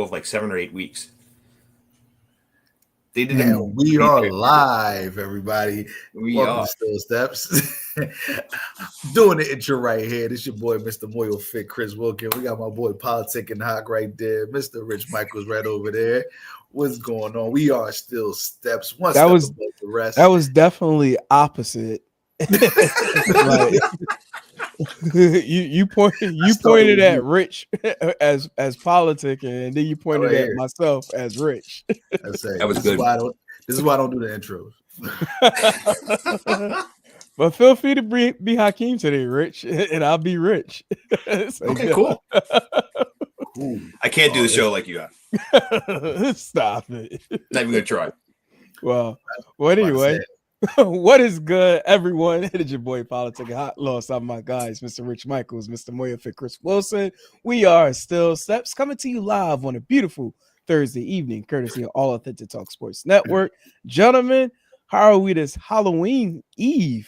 of like 7 or 8 weeks. They did. And we are live, everybody. Welcome to Still Steps. Doing the intro right here. This your boy, Mr. Moyle Fit, Chris Wilkin. We got my boy Politic and Hawk right there. Mr. Rich Michaels right over there. What's going on? We are Still Steps. One step above the rest. That was definitely opposite. Like, you pointed at Rich as politic, and then you pointed at myself as Rich. That was good. This is why I don't do the intros. But feel free to be Hakeem today, Rich, and I'll be Rich. Okay, cool. I can't do the show like you have. Stop it. Not even gonna try. Well, anyway. What is good, everyone? It is your boy Politic Hot Lost. I'm my guys, Mr. Rich Michaels, Mr. Moya Fit, Chris Wilson. We are Still Steps, coming to you live on a beautiful Thursday evening, courtesy of All Authentic Talk Sports Network. Gentlemen, how are we this Halloween Eve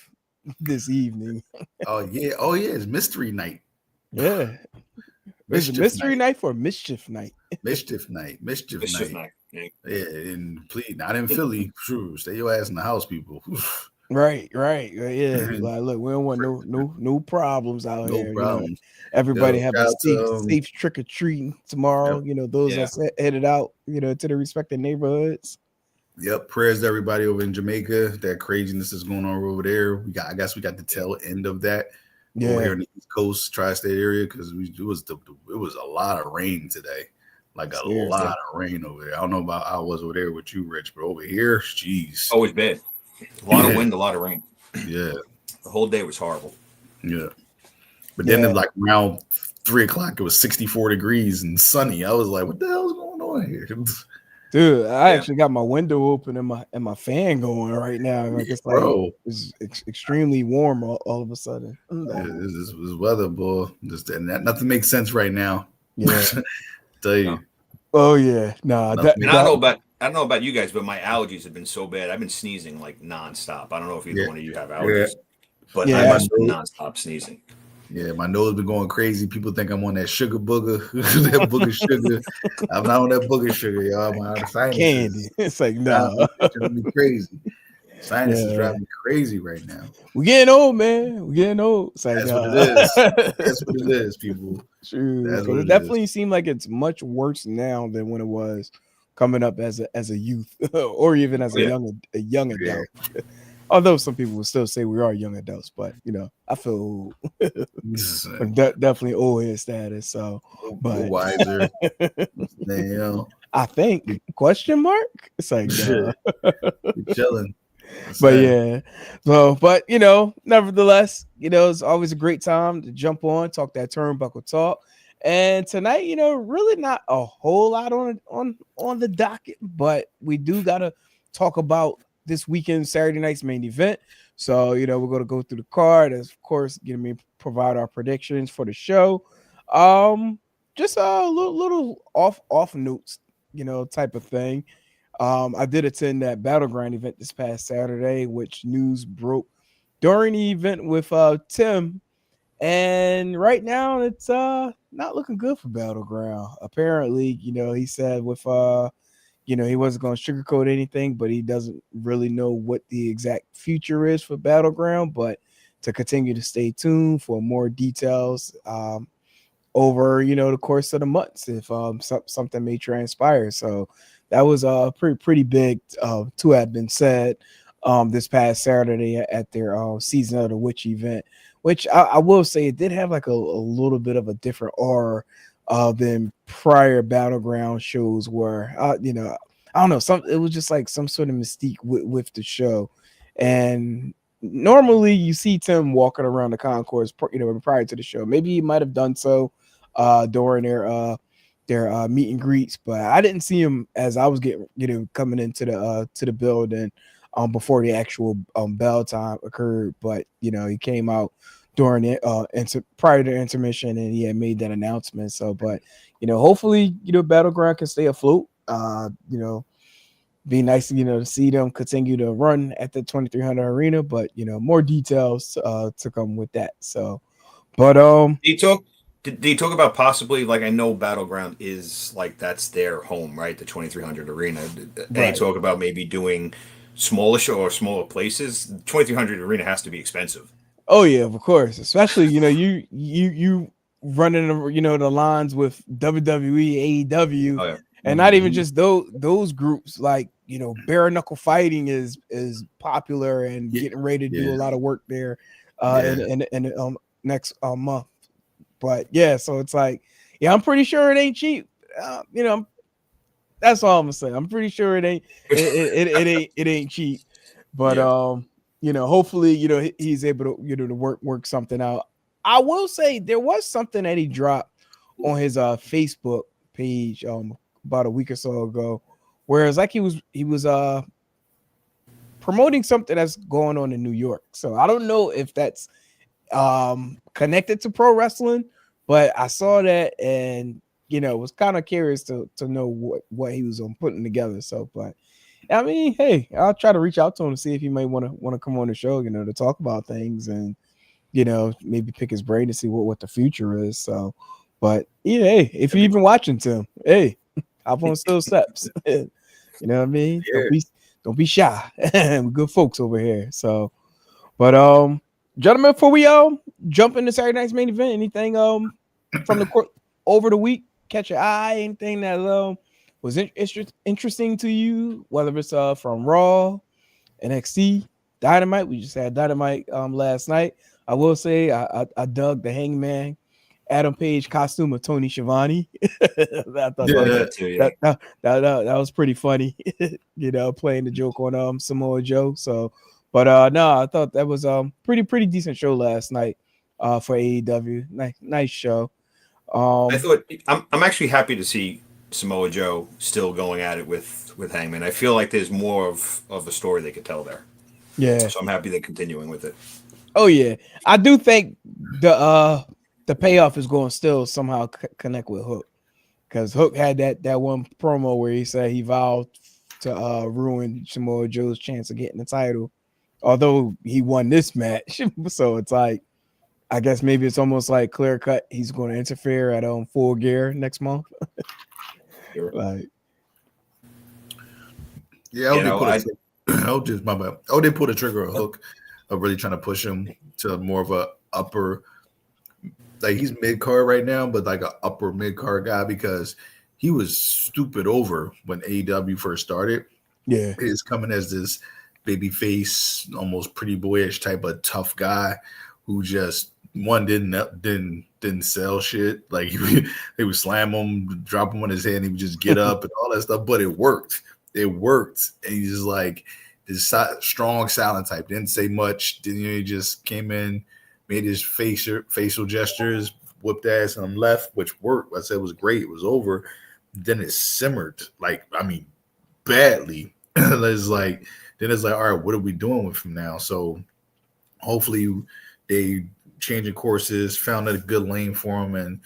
this evening? Oh yeah, it's mystery night. Yeah. Is it mystery night for mischief night? Mischief night. Yeah, and please, not in Philly. Sure, stay your ass in the house, people. Right. Yeah, like, look, we don't want no problems out here. Problems. You know, everybody have a safe trick or treating tomorrow. Yep. You know, those that's headed out, you know, to the respective neighborhoods. Yep, prayers to everybody over in Jamaica. That craziness is going on over there. I guess we got the tail end of that. Yeah, over here in the East Coast, tri-state area, because it was a lot of rain today. Like a lot of rain over there. I don't know about how I was over there with you, Rich, but over here, jeez. Always bad. A lot of wind, a lot of rain. Yeah. The whole day was horrible. Yeah. But then at like around 3 o'clock, it was 64 degrees and sunny. I was like, what the hell is going on here? Dude, I actually got my window open and my fan going right now. Like it's extremely warm all of a sudden. This weather, boy. Nothing makes sense right now. Yeah. Tell you. No. Oh yeah, no. I don't know about you guys, but my allergies have been so bad. I've been sneezing like nonstop. I don't know if either one of you have allergies, but I've been nonstop sneezing. Yeah, my nose been going crazy. People think I'm on that sugar booger, that booger sugar. I'm not on that booger sugar, y'all. I'm on the sinuses. Candy. It's like no, it's driving me crazy. Sinuses driving me crazy right now. We're getting old, man. We're getting old. It's like, that's what it is. That's what it is, people. True. It definitely seems like it's much worse now than when it was coming up as a youth or even as a young adult. Yeah. Although some people will still say we are young adults, but you know, I feel definitely old head status. So, but wiser. Damn. I think question mark. It's like you're chilling. But yeah, so but you know, nevertheless, you know, it's always a great time to jump on, talk that turnbuckle talk. And tonight, you know, really not a whole lot on the docket, but we do gotta talk about this weekend, Saturday night's main event. So, you know, we're gonna go through the card, as of course, provide our predictions for the show. Just a little off notes, you know, type of thing. I did attend that Battleground event this past Saturday, which news broke during the event with Tim. And right now it's not looking good for Battleground. Apparently, you know, he said with you know, he wasn't going to sugarcoat anything, but he doesn't really know what the exact future is for Battleground, but to continue to stay tuned for more details over, you know, the course of the months if something may transpire. So that was pretty big to have been said this past Saturday at their Season of the Witch event, which I will say it did have like a little bit of a different aura than prior Battleground shows where, you know, I don't know, it was just like some sort of mystique with the show. And normally you see Tim walking around the concourse, you know, prior to the show. Maybe he might have done so during their meet and greets, but I didn't see him as I was coming into the building before the actual bell time occurred. But you know, he came out during it prior to intermission, and he had made that announcement. So, but you know, hopefully, you know, Battleground can stay afloat. You know, be nice, you know, to see them continue to run at the 2300 arena, but you know, more details to come with that. So, but Dito, Did you talk about possibly, like, I know Battleground is like that's their home, right? The 2300 arena. Any talk about maybe doing smaller show or smaller places? 2300 arena has to be expensive. Oh yeah, of course. Especially you running the lines with WWE, AEW, Oh yeah. and not even just those groups. Like bare knuckle fighting is popular and getting ready to do a lot of work there in next month. But yeah, so it's like I'm pretty sure it ain't cheap. That's all I'm gonna say. I'm pretty sure it ain't it ain't cheap. But hopefully he's able to to work something out. I will say there was something that he dropped on his Facebook page about a week or so ago, whereas like he was promoting something that's going on in New York. So I don't know if that's connected to pro wrestling, but I saw that and was kind of curious to know what he was putting together. So, but I mean, hey, I'll try to reach out to him to see if he may want to come on the show, to talk about things and maybe pick his brain to see what the future is. So, but yeah, hey, if you're even watching Tim, hey, hop on Still Steps. You know what I mean? Yeah. Don't be shy. We're good folks over here. So, but gentlemen, before we jump into Saturday night's main event, anything from the court over the week catch your eye? Anything that was interesting to you, whether it's from Raw, NXT, Dynamite? We just had Dynamite last night. I will say I dug the Hangman Adam Page costume of Tony Schiavone. I thought that was pretty funny. Playing the joke on Samoa Joe. So, but no, I thought that was pretty decent show last night for AEW. Nice show. I thought I'm actually happy to see Samoa Joe still going at it with Hangman. I feel like there's more of a story they could tell there. Yeah. So I'm happy they're continuing with it. Oh yeah, I do think the payoff is going to still somehow connect with Hook, because Hook had that one promo where he said he vowed to ruin Samoa Joe's chance of getting the title, although he won this match. So it's like, I guess maybe it's almost like clear cut. He's going to interfere at Full Gear next month. Like, yeah, they pulled a trigger of Hook of really trying to push him to more of a upper, like he's mid card right now, but like an upper mid card guy, because he was stupid over when AEW first started. Yeah, he's coming as this baby face, almost pretty boyish type of tough guy who just didn't sell shit. Like they would slam him, drop him on his head, and he would just get up and all that stuff. But it worked. And he's just like this strong silent type. Didn't say much. He just came in, made his facial gestures, whipped ass on him left, which worked. I said it was great. It was over. Then it simmered, badly. It's like, all right, what are we doing with him now? So hopefully they changing courses, found a good lane for him, and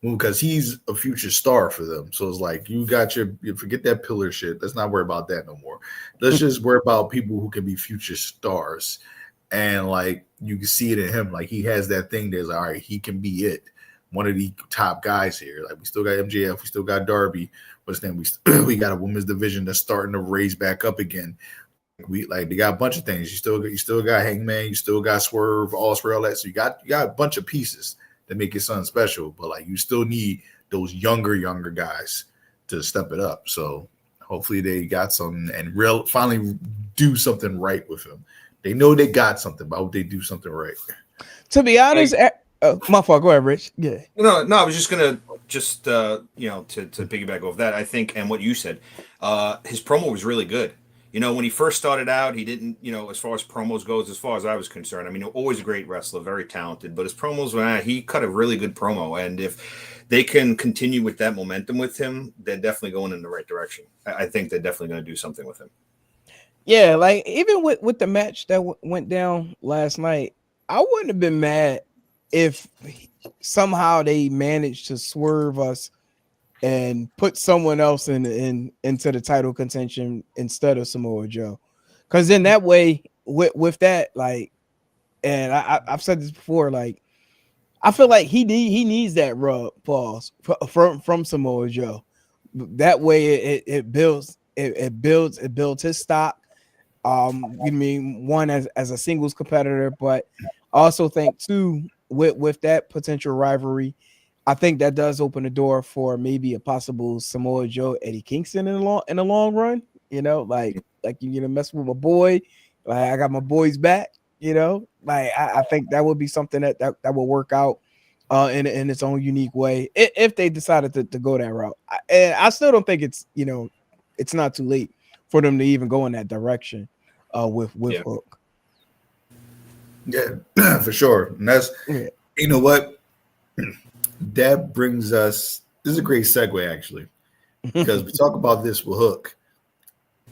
because he's a future star for them. So it's like, you forget that pillar shit. Let's not worry about that no more. Let's just worry about people who can be future stars. And like, you can see it in him. Like, he has that thing that's like, all right, he can be it. One of the top guys here. Like, we still got MJF, we still got Darby. What's his name? We got a women's division that's starting to raise back up again. They got a bunch of things. You still got Hangman, you still got Swerve, all that. So you got a bunch of pieces that make it something special. But like, you still need those younger guys to step it up. So hopefully they got something and finally do something right with him. They know they got something, but I hope they do something right. To be honest, my fault. Go ahead, Rich. Yeah. No, I was just gonna to piggyback off that. I think, and what you said, his promo was really good. When he first started out, he didn't, as far as promos goes, as far as I was concerned, I mean, always a great wrestler, very talented, but his promos, he cut a really good promo. And if they can continue with that momentum with him, they're definitely going in the right direction. I think they're definitely going to do something with him. Yeah, like even with the match that went down last night, I wouldn't have been mad if somehow they managed to swerve us and put someone else into the title contention instead of Samoa Joe. Because then that way, with that, like, and I've said this before, like, I feel like he needs that rub pause from Samoa Joe. That way it builds his stock. You mean one as a singles competitor, but I also think too with that potential rivalry, I think that does open the door for maybe a possible Samoa Joe Eddie Kingston in the long run. You know, like you mess with my boy, like I got my boys back. You know, like I think that would be something that will work out in its own unique way if they decided to go that route. And I still don't think it's not too late for them to even go in that direction with Hook. Yeah, for sure. And that's you know what? That brings us. This is a great segue actually, because we talk about this with Hook.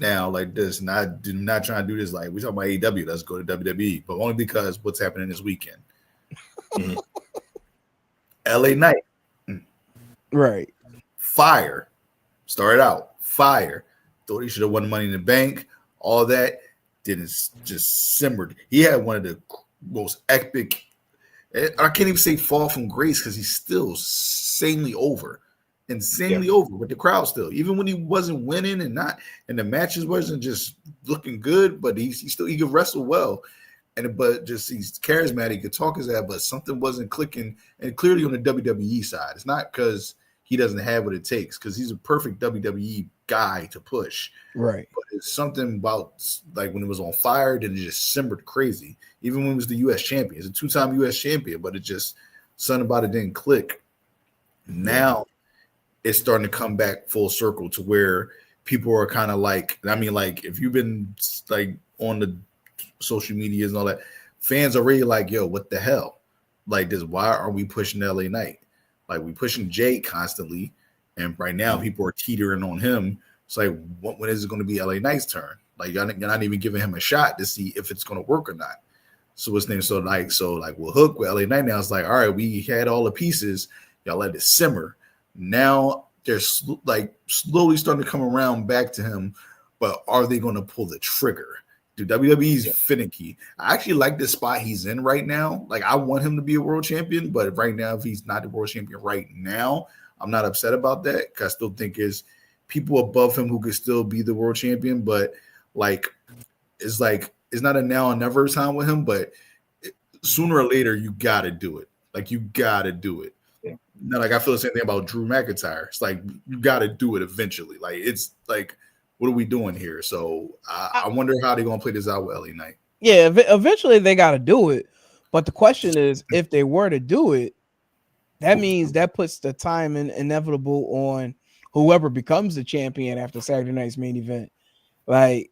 Now, like this, not trying to do this like we talk about AEW. Let's go to WWE, but only because what's happening this weekend. LA Knight, right? Fire started out fire. Thought he should have won Money in the Bank. All that didn't just simmered. He had one of the most epic. I can't even say fall from grace because he's still insanely over with the crowd still. Even when he wasn't winning and the matches wasn't just looking good, but he could wrestle well. But just he's charismatic, he could talk his ass, but something wasn't clicking. And clearly on the WWE side, it's not because he doesn't have what it takes, because he's a perfect WWE guy to push. Right. But it's something about like when it was on fire, then it just simmered crazy. Even when he was the U.S. champion, he's a 2-time U.S. champion, but it just something about it didn't click. Now it's starting to come back full circle to where people are kind of like, I mean, like if you've been like on the social medias and all that, fans are really like, yo, what the hell? Like this, why are we pushing LA Knight? Like we pushing Jay constantly, and right now people are teetering on him. It's like, when is it going to be LA Knight's turn? Like you're not even giving him a shot to see if it's going to work or not. So what's name? So we'll Hook with LA Knight now. It's like, all right, we had all the pieces, y'all let it simmer. Now they're slowly starting to come around back to him, but are they going to pull the trigger? Dude, WWE's finicky. I actually like the spot he's in right now. Like, I want him to be a world champion, but right now, if he's not the world champion right now, I'm not upset about that, because I still think there's people above him who could still be the world champion. But like it's not a now or never time with him, but sooner or later you gotta do it. Like you gotta do it. Yeah. Now, like I feel the same thing about Drew McIntyre. It's like you gotta do it eventually. Like it's like, what are we doing here? So I wonder how they're gonna play this out with LA Knight. Yeah, eventually they got to do it, but the question is, if they were to do it, that means that puts the time inevitable on whoever becomes the champion after Saturday night's main event. Like,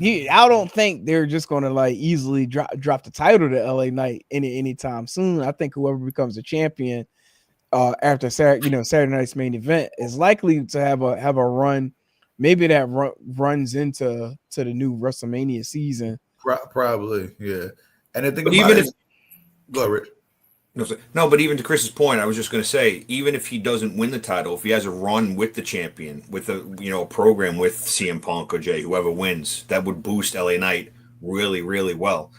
I don't think they're just gonna like easily drop the title to LA Knight anytime soon. I think whoever becomes the champion after Saturday night's main event is likely to have a run. Maybe that runs into the new WrestleMania season. Probably, yeah. And I think go Rich. No, but even to Chris's point, I was just going to say, even if he doesn't win the title, if he has a run with the champion, with a program with CM Punk or Jay, whoever wins, that would boost LA Knight really, really well.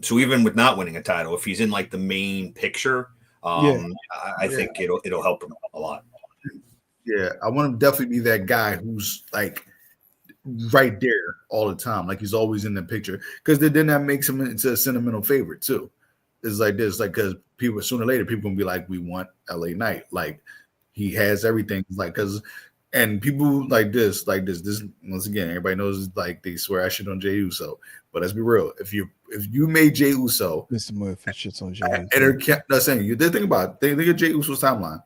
So even with not winning a title, if he's in like the main picture, I think it'll help him a lot. Yeah, I want him to definitely be that guy who's like right there all the time, like he's always in the picture, because then that makes him into a sentimental favorite too. It's like this, like, because people sooner or later people gonna be like, we want LA Knight, like he has everything, like, because and people like this once again, everybody knows like they swear I shit on Jey Uso, but let's be real, if you made Jey Uso, Mr. Murphy shits on Jey Uso. Not saying you did think about it. Think of Jey Uso's timeline.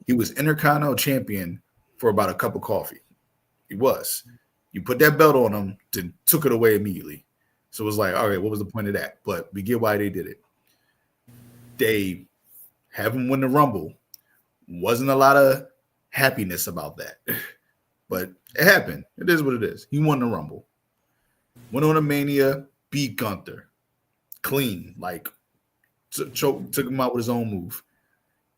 He was Intercontinental champion for about a cup of coffee. He was. You put that belt on him, then took it away immediately. So it was like, all right, what was the point of that? But we get why they did it. They have him win the Rumble. Wasn't a lot of happiness about that. But it happened. It is what it is. He won the Rumble. Went on a Mania, beat Gunther. Clean. Like, took him out with his own move.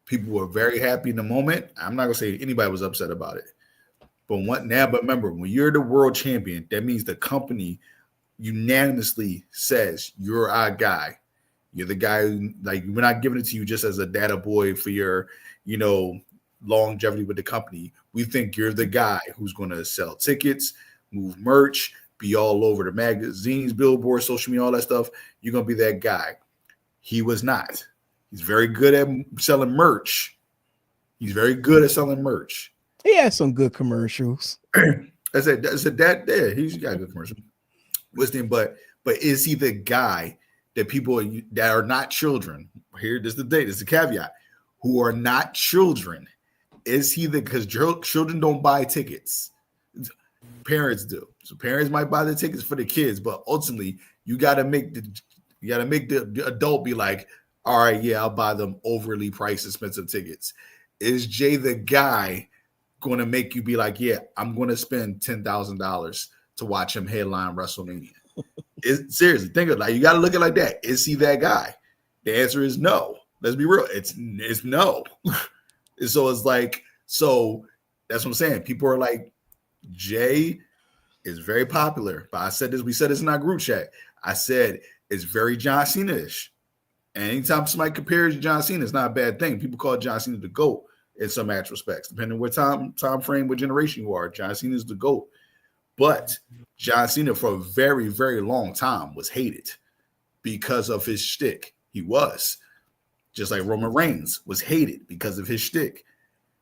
People were very happy in the moment. I'm not going to say anybody was upset about it. But remember, when you're the world champion, that means the company unanimously says you're our guy. You're the guy who, like, we're not giving it to you just as a data boy for your, longevity with the company. We think you're the guy who's going to sell tickets, move merch, be all over the magazines, billboards, social media, all that stuff. You're going to be that guy. He was not. He's very good at selling merch. He had some good commercials. I said that. Yeah, he's got a good commercial. But is he the guy that people that are not children? Here, this is the date. This is the caveat. Who are not children? Is he because children don't buy tickets? Parents do. So parents might buy the tickets for the kids, but ultimately you got to make the adult be like, all right, yeah, I'll buy them overly priced, expensive tickets. Is Jay the guy going to make you be like, yeah, I'm going to spend $10,000 to watch him headline WrestleMania? Seriously, think of it. Like, you got to look at it like that. Is he that guy? The answer is no. Let's be real. It's no. So it's like, so that's what I'm saying. People are like, Jay is very popular. But we said this in our group chat. I said it's very John Cena-ish. And anytime somebody compares John Cena, it's not a bad thing. People call John Cena the GOAT in some respects, depending on what time frame, what generation you are. John Cena is the GOAT. But John Cena for a very, very long time was hated because of his shtick. He was. Just like Roman Reigns was hated because of his shtick.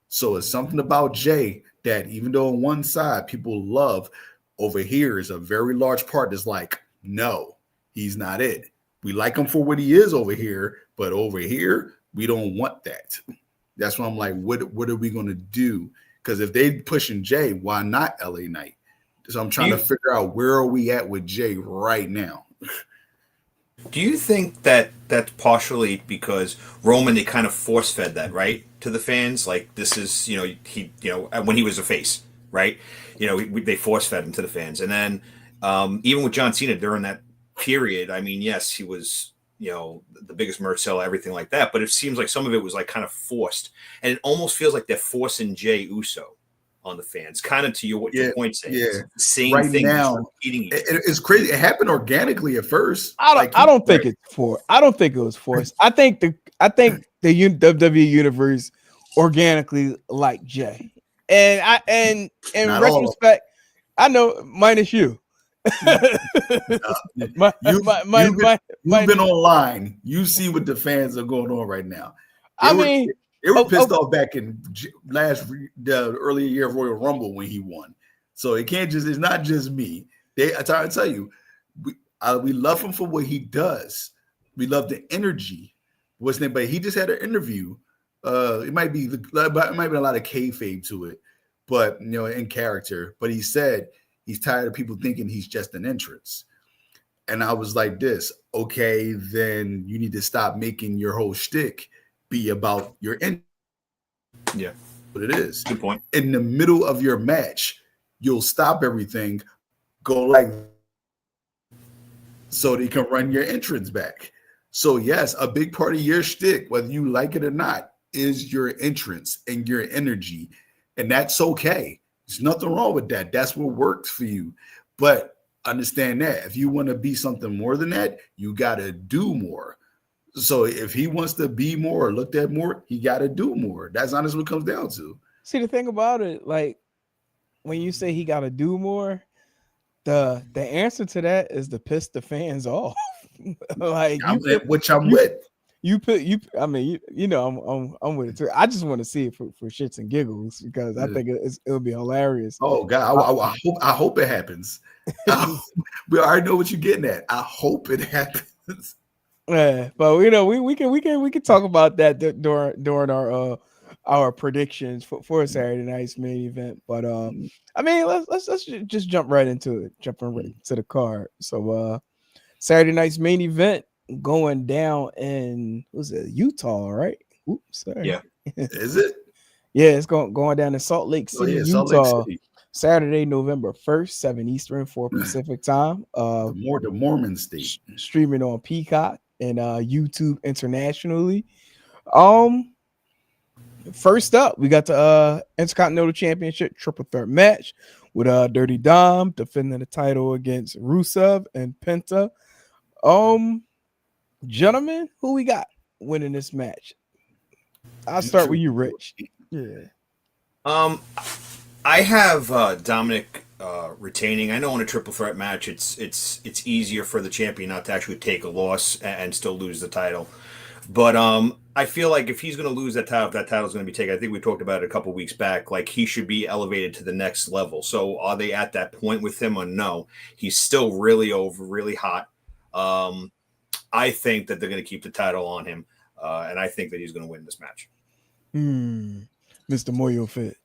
So it's something about Jay that even though on one side people love, over here is a very large part that's like, no, he's not it. We like him for what he is over here, but over here, we don't want that. That's why I'm like, what are we going to do? Because if they pushing Jay, why not LA Knight? So I'm trying to figure out where are we at with Jay right now. Do you think that that's partially because Roman, they kind of force fed that, right, to the fans? Like, this is, when he was a face, right? They force fed him to the fans. And then even with John Cena during that period, I mean, yes, he was, the biggest merch seller, everything like that. But it seems like some of it was like kind of forced. And it almost feels like they're forcing Jay Uso on the fans, kind of to your point saying. Yeah. It's the same right thing. Now, it's crazy. It happened organically at first. I don't think it was forced. I think the WWE universe organically liked Jay, and in Not retrospect, I know minus you. You've been online. You see what the fans are going on right now. They were pissed off back in the earlier year of Royal Rumble when he won. So it's not just me. I tell you, we love him for what he does. We love the energy. But he just had an interview. It might be a lot of kayfabe to it, but in character. But he said he's tired of people thinking he's just an entrance. And I was like, okay, then you need to stop making your whole shtick be about your end. Yeah, but it is. Good point. In the middle of your match, you'll stop everything, go like so that you can run your entrance back. So yes, a big part of your shtick, whether you like it or not, is your entrance and your energy, and that's okay. There's nothing wrong with that. That's what works for you. But understand that if you want to be something more than that, you got to do more. So if he wants to be more or looked at more, he got to do more. That's honestly what it comes down to. See, the thing about it, like when you say he got to do more, the answer to that is to piss the fans off. Like I'm with. I'm with it too. I just want to see it for shits and giggles because I think it'll be hilarious. Oh God, I hope it happens. We already know what you're getting at. I hope it happens. Yeah, but we can talk about that during our predictions for Saturday night's main event. But I mean, let's just jump right into it, jumping right to the card. So Saturday night's main event going down in Utah, right? Oops, sorry. Yeah, is it? Yeah, it's going down in Salt Lake City, Utah. Salt Lake City. Saturday, November 1st, 7 Eastern, 4 Pacific time. The Mormon state. Streaming on Peacock and YouTube internationally. First up, we got the Intercontinental Championship triple threat match with Dirty Dom defending the title against Rusev and Penta. Gentlemen, who we got winning this match? I'll start with you, Rich. Yeah. I have Dominic retaining. I know in a triple threat match, it's easier for the champion not to actually take a loss and still lose the title. But I feel like if he's going to lose that title, if that title's going to be taken, I think we talked about it a couple weeks back. Like he should be elevated to the next level. So are they at that point with him or no? He's still really over, really hot. I think that they're going to keep the title on him, and I think that he's going to win this match. Mr. Moyo Fit.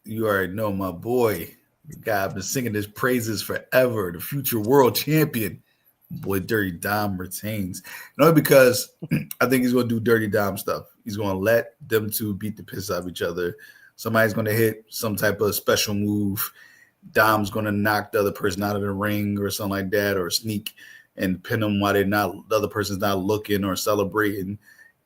You already know my boy. The guy I've been singing his praises forever. The future world champion. Boy, Dirty Dom retains. Not because I think he's going to do Dirty Dom stuff. He's going to let them two beat the piss out of each other. Somebody's going to hit some type of special move. Dom's going to knock the other person out of the ring or something like that, or sneak and pin them while the other person's not looking or celebrating,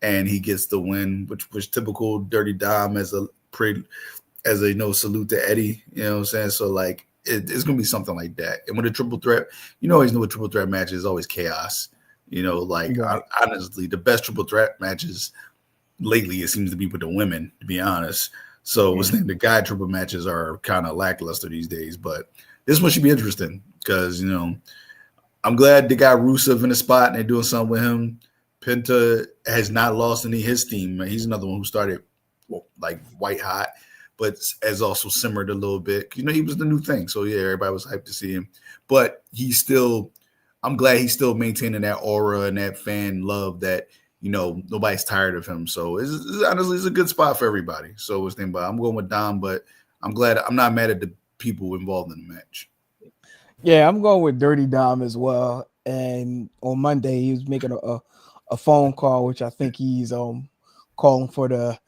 and he gets the win, which was typical Dirty Dom as a salute to Eddie. You know what I'm saying? So like it's gonna be something like that. And with a triple threat, you always know a triple threat match is always chaos. Honestly, the best triple threat matches lately, it seems to be with the women, to be honest. So the guy triple matches are kind of lackluster these days, but this one should be interesting because I'm glad they got Rusev in the spot and they're doing something with him. Penta has not lost any of his steam. He's another one who started like white hot, but has also simmered a little bit. He was the new thing. So yeah, everybody was hyped to see him. But I'm glad he's still maintaining that aura and that fan love that, nobody's tired of him. So honestly, it's a good spot for everybody. So I'm going with Dom, but I'm glad I'm not mad at the people involved in the match. Yeah, I'm going with Dirty Dom as well. And on Monday, he was making a phone call, which I think he's calling for the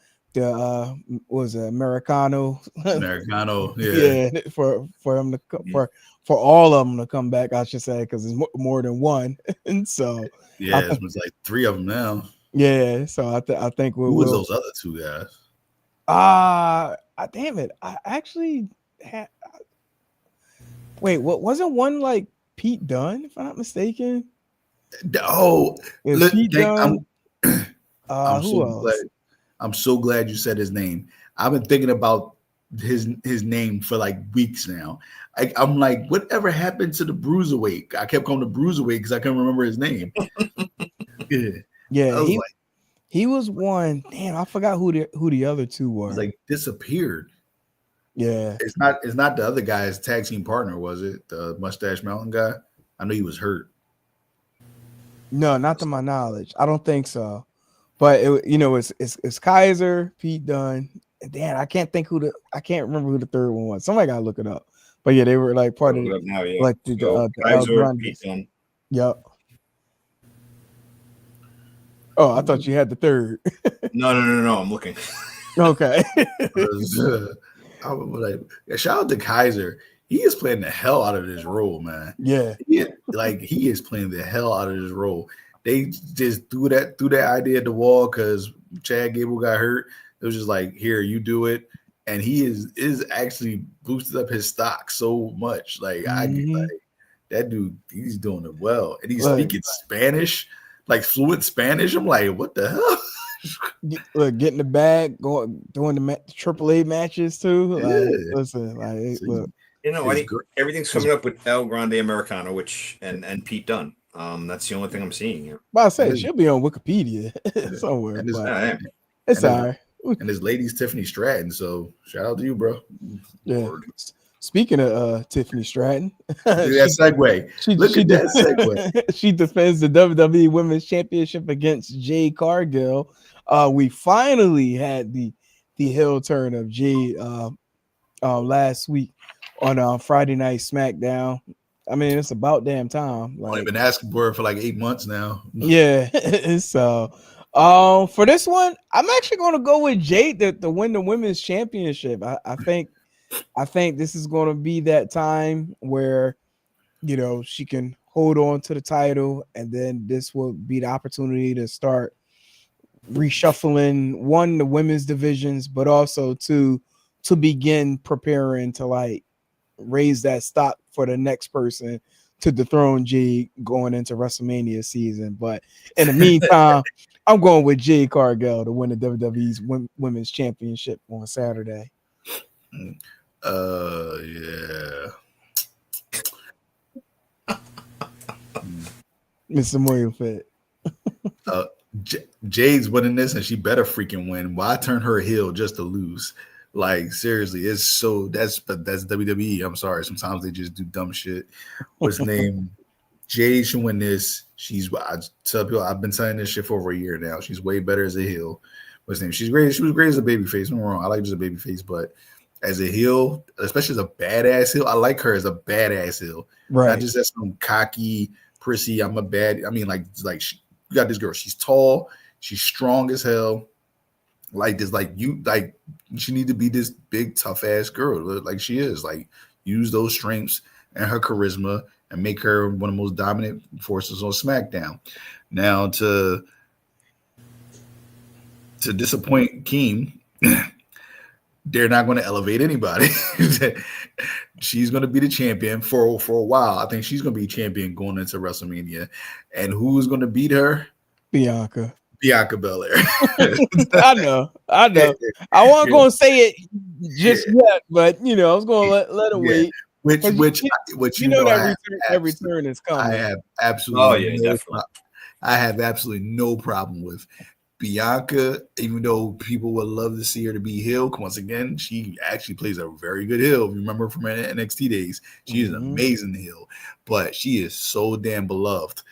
Americano? Americano, yeah. Yeah, for him to for all of them to come back, I should say, because it's more than one. And so yeah, it was like 3 of them now. Yeah, so I think who was those other 2 guys? Damn it, I actually had. Wait, what wasn't one like Pete Dunne, if I'm not mistaken? Oh, Pete Dunne. Who else? I'm so glad you said his name. I've been thinking about his name for like weeks now. I'm like, whatever happened to the Bruiserweight? I kept calling the Bruiserweight because I couldn't remember his name. Yeah, he was one. Damn, I forgot who the other 2 were. It was like disappeared. Yeah, it's not the other guy's tag team partner, was it? The Mustache Mountain guy? I know he was hurt. No, not to my knowledge. I don't think so. But it's Kaiser, Pete Dunne. Damn, I can't remember who the third one was. Somebody gotta look it up. But yeah, they were like part of like the Kaiser, Pete Dunne. Yep. Oh, I thought you had the third. No. I'm looking. Okay. I was like, shout out to Kaiser. He is playing the hell out of this role, man. Yeah. He is playing the hell out of this role. They just threw that idea at the wall because Chad Gable got hurt. It was just like, here, you do it. And he is actually boosted up his stock so much. Like, that dude, he's doing it well. And he's speaking Spanish, like fluent Spanish. I'm like, what the hell? Look, getting the bag, doing the AAA matches too. Yeah. Listen, look. I think everything's coming up with El Grande Americano, and Pete Dunne. That's the only thing I'm seeing here. Well, I say it should be on Wikipedia somewhere. It's all right. And his lady's Tiffany Stratton, so shout out to you, bro. Yeah. Lord. Speaking of Tiffany Stratton, that segue. Look at that segue. She defends the WWE Women's Championship against Jade Cargill. We finally had the heel turn of Jade last week on Friday Night SmackDown. I mean, it's about damn time. I've been asking for it for like 8 months now. Yeah. So, for this one, I'm actually going to go with Jade to win the Women's Championship. I think this is going to be that time where, she can hold on to the title, and then this will be the opportunity to start reshuffling the women's divisions, but also to begin preparing to like raise that stock for the next person to dethrone Jade going into WrestleMania season. But in the meantime, I'm going with Jade Cargill to win the WWE's Women's Championship on Saturday. Yeah. Mr. Moyo Fit. Jade's winning this, and she better freaking win. Why turn her heel just to lose? Like, seriously, it's so that's WWE. I'm sorry. Sometimes they just do dumb shit. What's the name? Jade should win this. I tell people, I've been saying this shit for over a year now. She's way better as a heel. What's the name? She's great. She was great as a babyface. I'm wrong. I like her as a babyface, but as a heel, especially as a badass heel, I like her as a badass heel. Right. Not just as some cocky, prissy. I mean, you got this girl. She's tall. She's strong as hell. Like this, she need to be this big, tough ass girl, like she is. Like, use those strengths and her charisma and make her one of the most dominant forces on SmackDown. Now, to disappoint Keem, they're not going to elevate anybody. She's going to be the champion for a while. I think she's going to be champion going into WrestleMania. And who's going to beat her? Bianca Belair. I know. I wasn't going to say it just yet, but I was going to let it wait. Which that return is coming. I have absolutely definitely. I have absolutely no problem with Bianca, even though people would love to see her to be heel. Once again, she actually plays a very good heel. Remember from her NXT days, she is an amazing heel, but she is so damn beloved.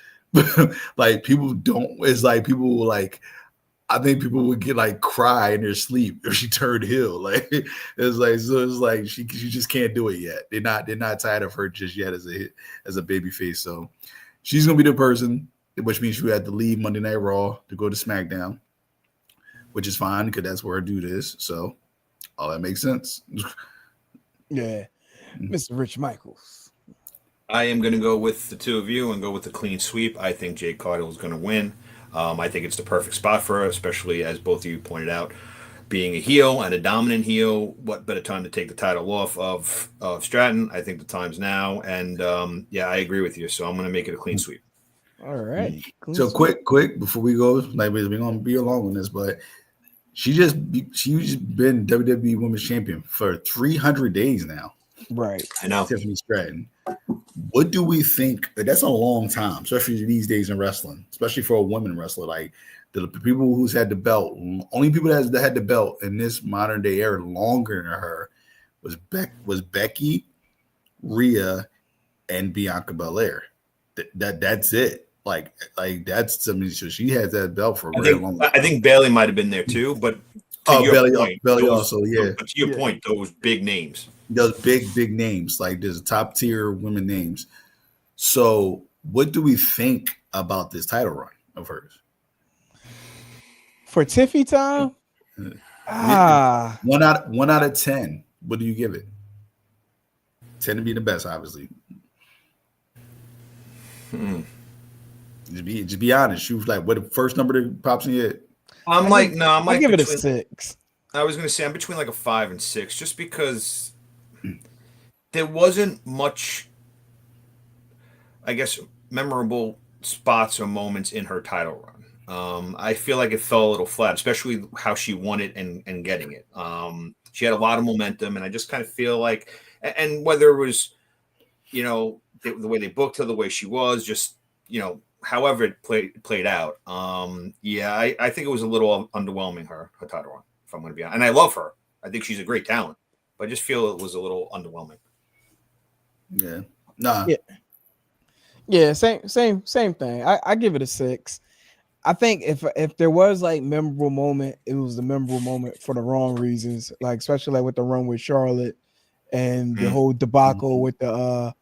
Like, people don't. It's like people will like. I think people would get like cry in their sleep if she turned heel. Like, it's like she just can't do it yet. They're not tired of her just yet as a baby face. So she's gonna be the person, which means she had to leave Monday Night Raw to go to SmackDown, which is fine because that's where her dude is. So all that makes sense. Yeah, Mr. Rich Michaels. I am going to go with the two of you and go with the clean sweep. I think Jade Cargill is going to win. I think it's the perfect spot for her, especially as both of you pointed out, being a heel and a dominant heel. What better time to take the title off of Stratton? I think the time's now. And I agree with you. So I'm going to make it a clean sweep. All right. So quick before we go, like, we're going to be along on this, but she's just been WWE Women's Champion for 300 days now. Right. I know. Tiffany Stratton. What do we think? That's a long time, especially these days in wrestling, especially for a woman wrestler. Like, the people who's had the belt, only people that had the belt in this modern day era longer than her was Becky, Rhea, and Bianca Belair. That's it. Like that's, I mean, so she has that belt for a very long time. I think Bayley might have been there too, but Bayley also, yeah. But to your point, those big names. Those big names, like there's top tier women names. So what do we think about this title run of hers? For Tiffy time? 1 out of 10. What do you give it? 10 to be the best, obviously. Just be honest. She was like, what the first number that pops in your head? I give it a 6. I was going to say I'm between like a 5 and 6, just because there wasn't much, I guess, memorable spots or moments in her title run. I feel like it fell a little flat, especially how she won it and getting it. She had a lot of momentum, and I just kind of feel like, and whether it was, the way they booked her, the way she was, just, however it played out. I think it was a little underwhelming, her title run, if I'm going to be honest. And I love her. I think she's a great talent, but I just feel it was a little underwhelming. Yeah. Nah. Yeah. Same thing. I give it a 6. I think if there was like memorable moment, it was the memorable moment for the wrong reasons, like especially like with the run with Charlotte and the whole debacle with the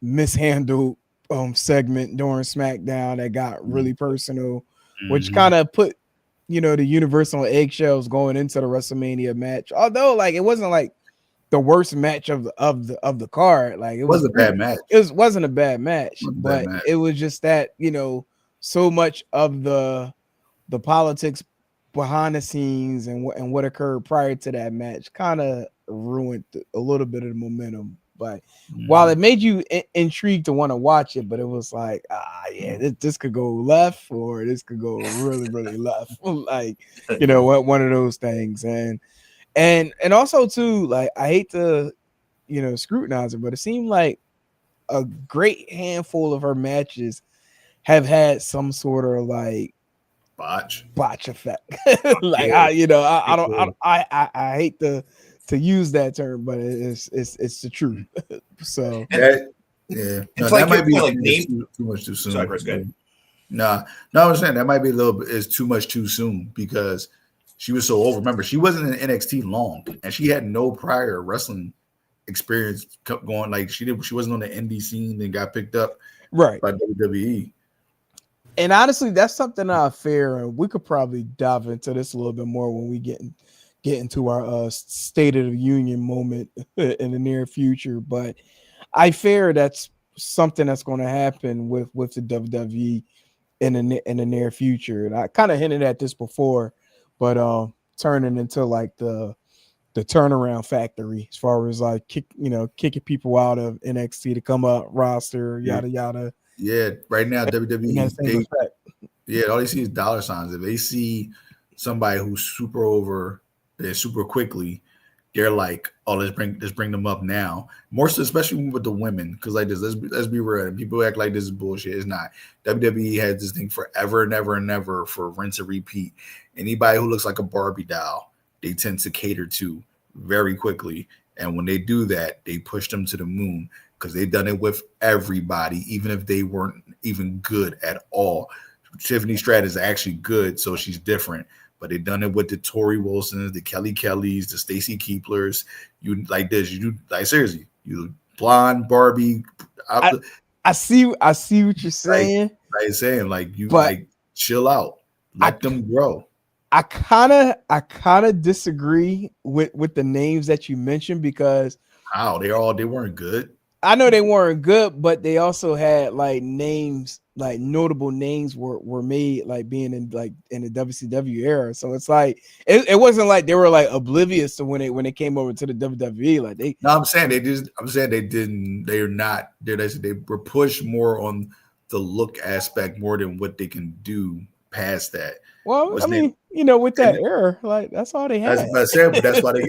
mishandled segment during SmackDown that got really personal, which kind of put the universe on eggshells going into the WrestleMania match. Although like it wasn't like the worst match of the card, like it was a bad match. It wasn't a bad match, but it was just that so much of the politics behind the scenes and what occurred prior to that match kind of ruined a little bit of the momentum But while it made you intrigued to want to watch it, but it was like, this could go left or this could go really, really left. Like, one of those things. And also too, like, I hate to, scrutinize it, but it seemed like a great handful of her matches have had some sort of like botch effect. Like, I hate to use that term, but it's the truth. So it's like that might be like too much too soon. Sorry, Chris, go ahead. No, I was saying that might be a little bit is too much too soon because she was so old. Remember, she wasn't in NXT long, and she had no prior wrestling experience going. Like she wasn't on the indie scene and got picked up right by WWE. And honestly, that's something fair, and we could probably dive into this a little bit more when we get into our State of the Union moment in the near future. But I fear that's something that's going to happen with the WWE in the near future. And I kind of hinted at this before, but turning into like the turnaround factory as far as like kicking people out of NXT to come up roster, yada yada. Yeah, right now WWE all they see is dollar signs. If they see somebody who's super over and super quickly, they're like, oh, let's bring them up now. More so, especially with the women, because like this, let's be real. People act like this is bullshit. It's not. WWE has this thing forever and ever and ever for rinse and repeat. Anybody who looks like a Barbie doll, they tend to cater to very quickly. And when they do that, they push them to the moon because they've done it with everybody, even if they weren't even good at all. Tiffany Stratton is actually good, so she's different. But they've done it with the Tori Wilsons, the Kelly Kellys, the Stacy Keeplers. You like this? You do like seriously? You blonde Barbie. I see what you're saying. Like saying, like you like chill out, let them grow. I kind of disagree with the names that you mentioned because they weren't good. I know they weren't good, but they also had like names, like notable names were made, like being in the WCW era. So it's like it wasn't like they were like oblivious to when it came over to the WWE. Like they. No, I'm saying they didn't. They're not. They were pushed more on the look aspect more than what they can do past that. Well, with that era, like that's all they had. That's why they.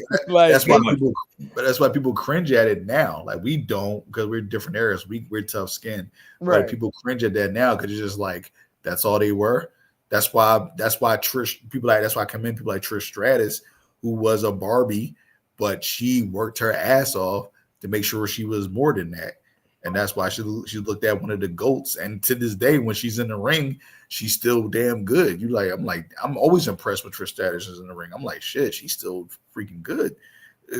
That's why people cringe at it now. Like we don't, because we're different eras. We're tough skinned. Right. People cringe at that now because it's just like that's all they were. That's why Trish. That's why I commend people like Trish Stratus, who was a Barbie, but she worked her ass off to make sure she was more than that. And that's why she looked at one of the GOATs. And to this day, when she's in the ring, she's still damn good. I'm always impressed with Trish Stratus in the ring. I'm like, shit, she's still freaking good. So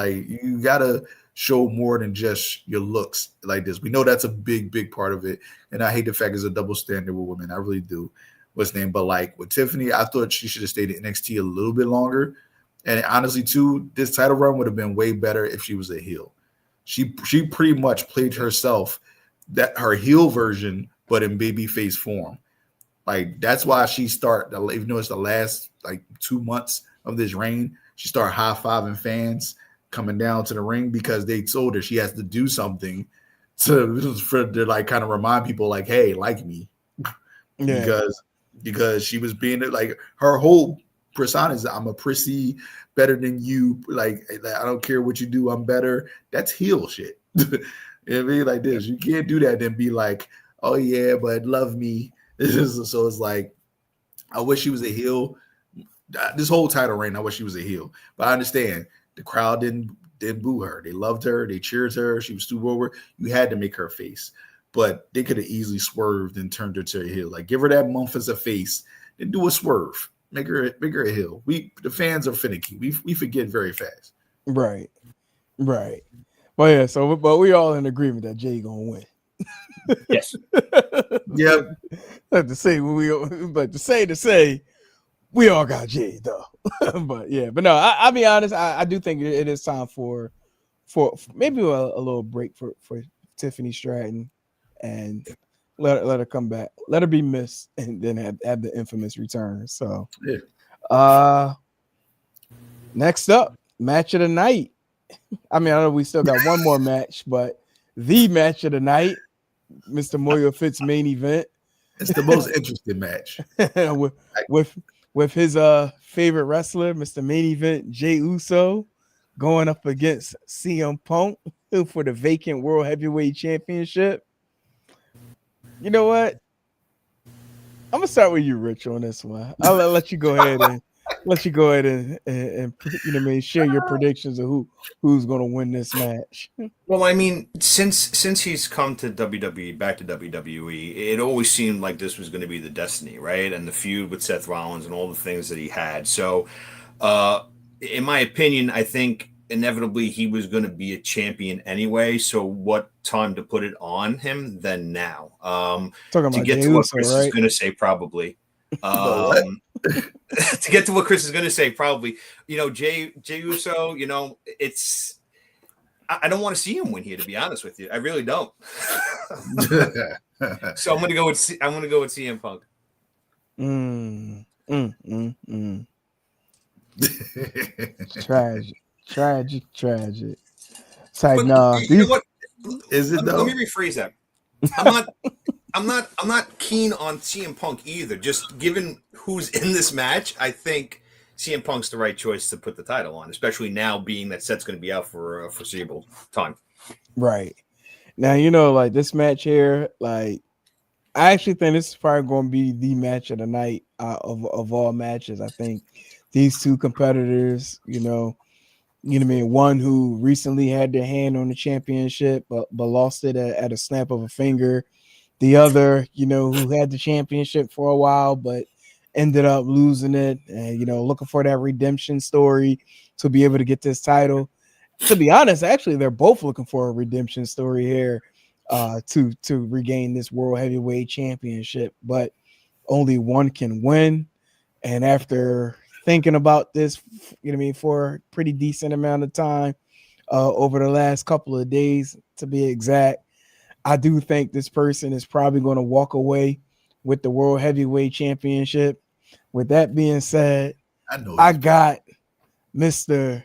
you gotta show more than just your looks like this. We know that's a big, big part of it. And I hate the fact it's a double standard with women. I really do. But like with Tiffany, I thought she should have stayed at NXT a little bit longer. And honestly, too, this title run would have been way better if she was a heel. She pretty much played herself, that her heel version, but in babyface form. Like that's why she started, even though it's the last like 2 months of this reign, she started high-fiving fans coming down to the ring because they told her she has to do something to like kind of remind people like, hey, like me. Yeah. Because she was being like her whole persona is I'm a prissy, better than you. Like I don't care what you do, I'm better. That's heel shit. You know what I mean? Like this, you can't do that and be like, oh yeah, but love me. So it's like, I wish she was a heel. This whole title reign, I wish she was a heel. But I understand the crowd didn't boo her. They loved her. They cheered her. She was too over. You had to make her face. But they could have easily swerved and turned her to a heel. Like give her that month as a face, then do a swerve. Make her a heel. The fans are finicky. We forget very fast. Right. Well, yeah. So, but we all in agreement that Jay gonna win. Yes. Yep. To say we all got Jay though. But no. I'll be honest. I do think it is time for maybe a little break for Tiffany Stratton and let her come back. Let her be missed and then have the infamous return. So, next up, match of the night. I mean, I know we still got one more match, but the match of the night, Mr. Moyo Fitz main event. It's the most interesting match. with his favorite wrestler, Mr. Main Event, Jey Uso, going up against CM Punk for the vacant World Heavyweight Championship. You know what? I'm gonna start with you, Rich, on this one. I'll let you go ahead and you know, share your predictions of who's gonna win this match. Well, I mean, since he's come to WWE, back to WWE, it always seemed like this was going to be the destiny, right? And the feud with Seth Rollins and all the things that he had. So, in my opinion, I think inevitably he was going to be a champion anyway. So, what time to put it on him than now? To get to what Chris is going to say, probably. To get to what Chris is going to say, probably, you know, Jey Uso, you know, I don't want to see him win here, to be honest with you. I really don't. So I'm going to go with CM Punk. Tragic. It's like, no, you know what? Is it though? Let me rephrase that. I'm not keen on CM Punk either. Just given who's in this match, I think CM Punk's the right choice to put the title on, especially now being that Seth's going to be out for a foreseeable time. Right. Now, you know, like this match here, like I actually think this is probably going to be the match of the night of all matches. I think these two competitors, you know what I mean? One who recently had their hand on the championship, but lost it at a snap of a finger. The other, you know, who had the championship for a while, but ended up losing it, and you know, looking for that redemption story to be able to get this title. To be honest, actually, they're both looking for a redemption story here to regain this World Heavyweight Championship, but only one can win. And after thinking about this, you know what I mean, for a pretty decent amount of time over the last couple of days, to be exact, I do think this person is probably going to walk away with the World Heavyweight Championship. With that being said, I got Mr.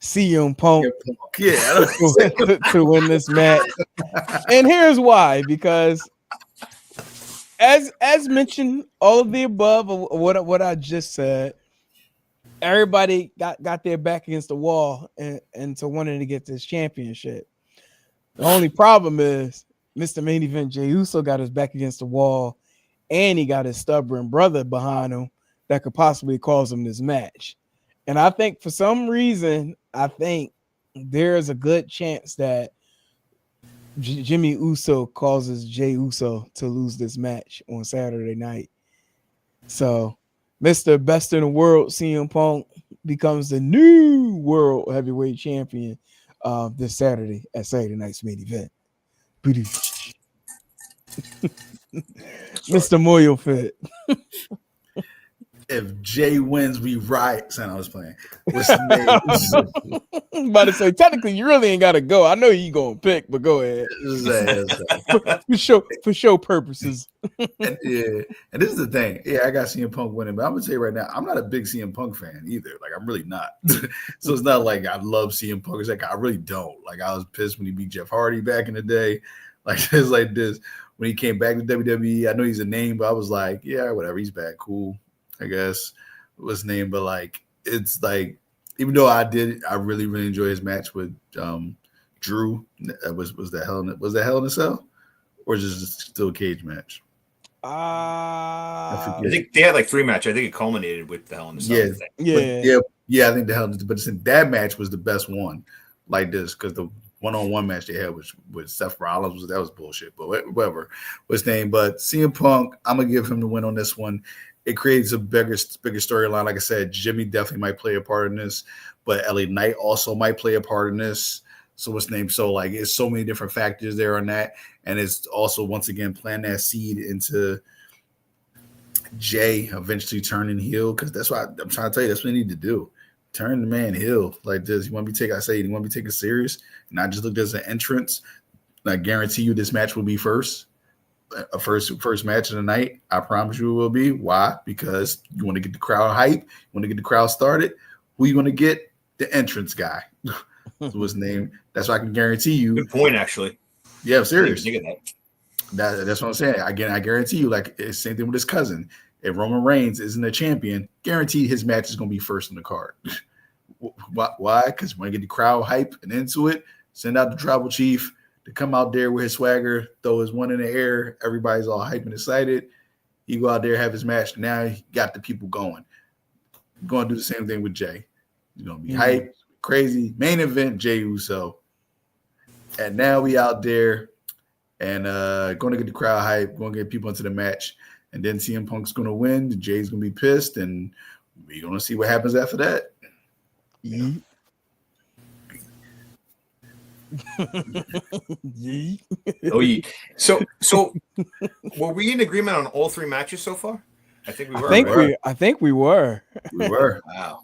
CM Punk to win this match. And here's why, because as mentioned, all of the above of what I just said, everybody got their back against the wall and to wanting to get this championship. The only problem is Mr. Main Event Jey Uso got his back against the wall, and he got his stubborn brother behind him that could possibly cause him this match. And I think for some reason, I think there's a good chance that Jimmy Uso causes Jey Uso to lose this match on Saturday night. So Mr. Best in the World, CM Punk, becomes the new World Heavyweight Champion this Saturday at Saturday night's main event. Mr. Moyo Fit. If Jay wins, we riot. Son, I was playing. What's the name? I'm about to say, technically, you really ain't got to go. I know you gonna pick, but go ahead. for show purposes. And this is the thing. Yeah, I got CM Punk winning, but I'm gonna tell you right now, I'm not a big CM Punk fan either. Like, I'm really not. So it's not like I love CM Punk. It's like I really don't. Like, I was pissed when he beat Jeff Hardy back in the day. Like, it's like this. When he came back to WWE, I know he's a name, but I was like, yeah, whatever. He's back. Cool. I guess was his name, but like it's like even though I really enjoy his match with Drew. Was that Hell in a Cell, or is it still a cage match? I think they had like 3 matches. I think it culminated with the Hell in a Cell. Yeah. I think the Hell in a Cell, but that match was the best one, like this, because the one-on-one match they had with Seth Rollins that was bullshit. But whatever was his name. But CM Punk, I'm gonna give him the win on this one. It creates a bigger storyline. Like I said, Jimmy definitely might play a part in this, but LA Knight also might play a part in this. So what's the name? So like, it's so many different factors there on that, and it's also once again planting that seed into Jay eventually turning heel, because that's why I'm trying to tell you that's what they need to do. Turn the man heel like this. You want to be taken serious, not just look as an entrance. I guarantee you this match will be first. A first match of the night. I promise you it will be. Why? Because you want to get the crowd hype, you want to get the crowd started. Who you want to get? The entrance guy. So what's name? That's why I can guarantee you. Good point, actually. Yeah, I'm serious. That's what I'm saying. Again, I guarantee you, like it's same thing with his cousin. If Roman Reigns isn't a champion, guaranteed his match is going to be first on the card. Why? Because when you get the crowd hype and into it, send out the tribal chief to come out there with his swagger, throw his one in the air. Everybody's all hype and excited. He go out there, have his match. Now he got the people going. You're going to do the same thing with Jay. You're going to be hype, crazy. Main event, Jey Uso. And now we out there and going to get the crowd hype, going to get people into the match. And then CM Punk's going to win. Jay's going to be pissed. And we're going to see what happens after that. Oh, yeah. So were we in agreement on all three matches so far? I think we were. I think we were. We were. Wow.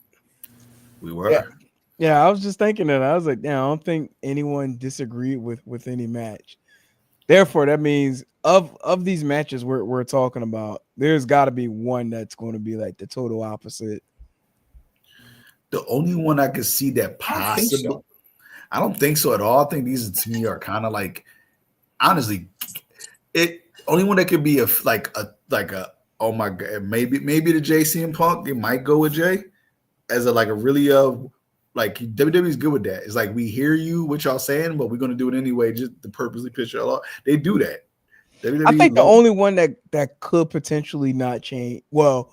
We were. Yeah, I was just thinking that. I was like, I don't think anyone disagreed with any match. Therefore, that means of these matches we're talking about, there's got to be one that's going to be like the total opposite. The only one I could see that possible. I don't think so at all. I think these to me are kind of like, honestly, it only one that could be like a oh my god, maybe the JC and Punk. It might go with Jay as a really like WWE's good with that. It's like we hear you what y'all saying, but we're gonna do it anyway, just to purposely piss y'all off. They do that. WWE I think the only one that could potentially not change. Well,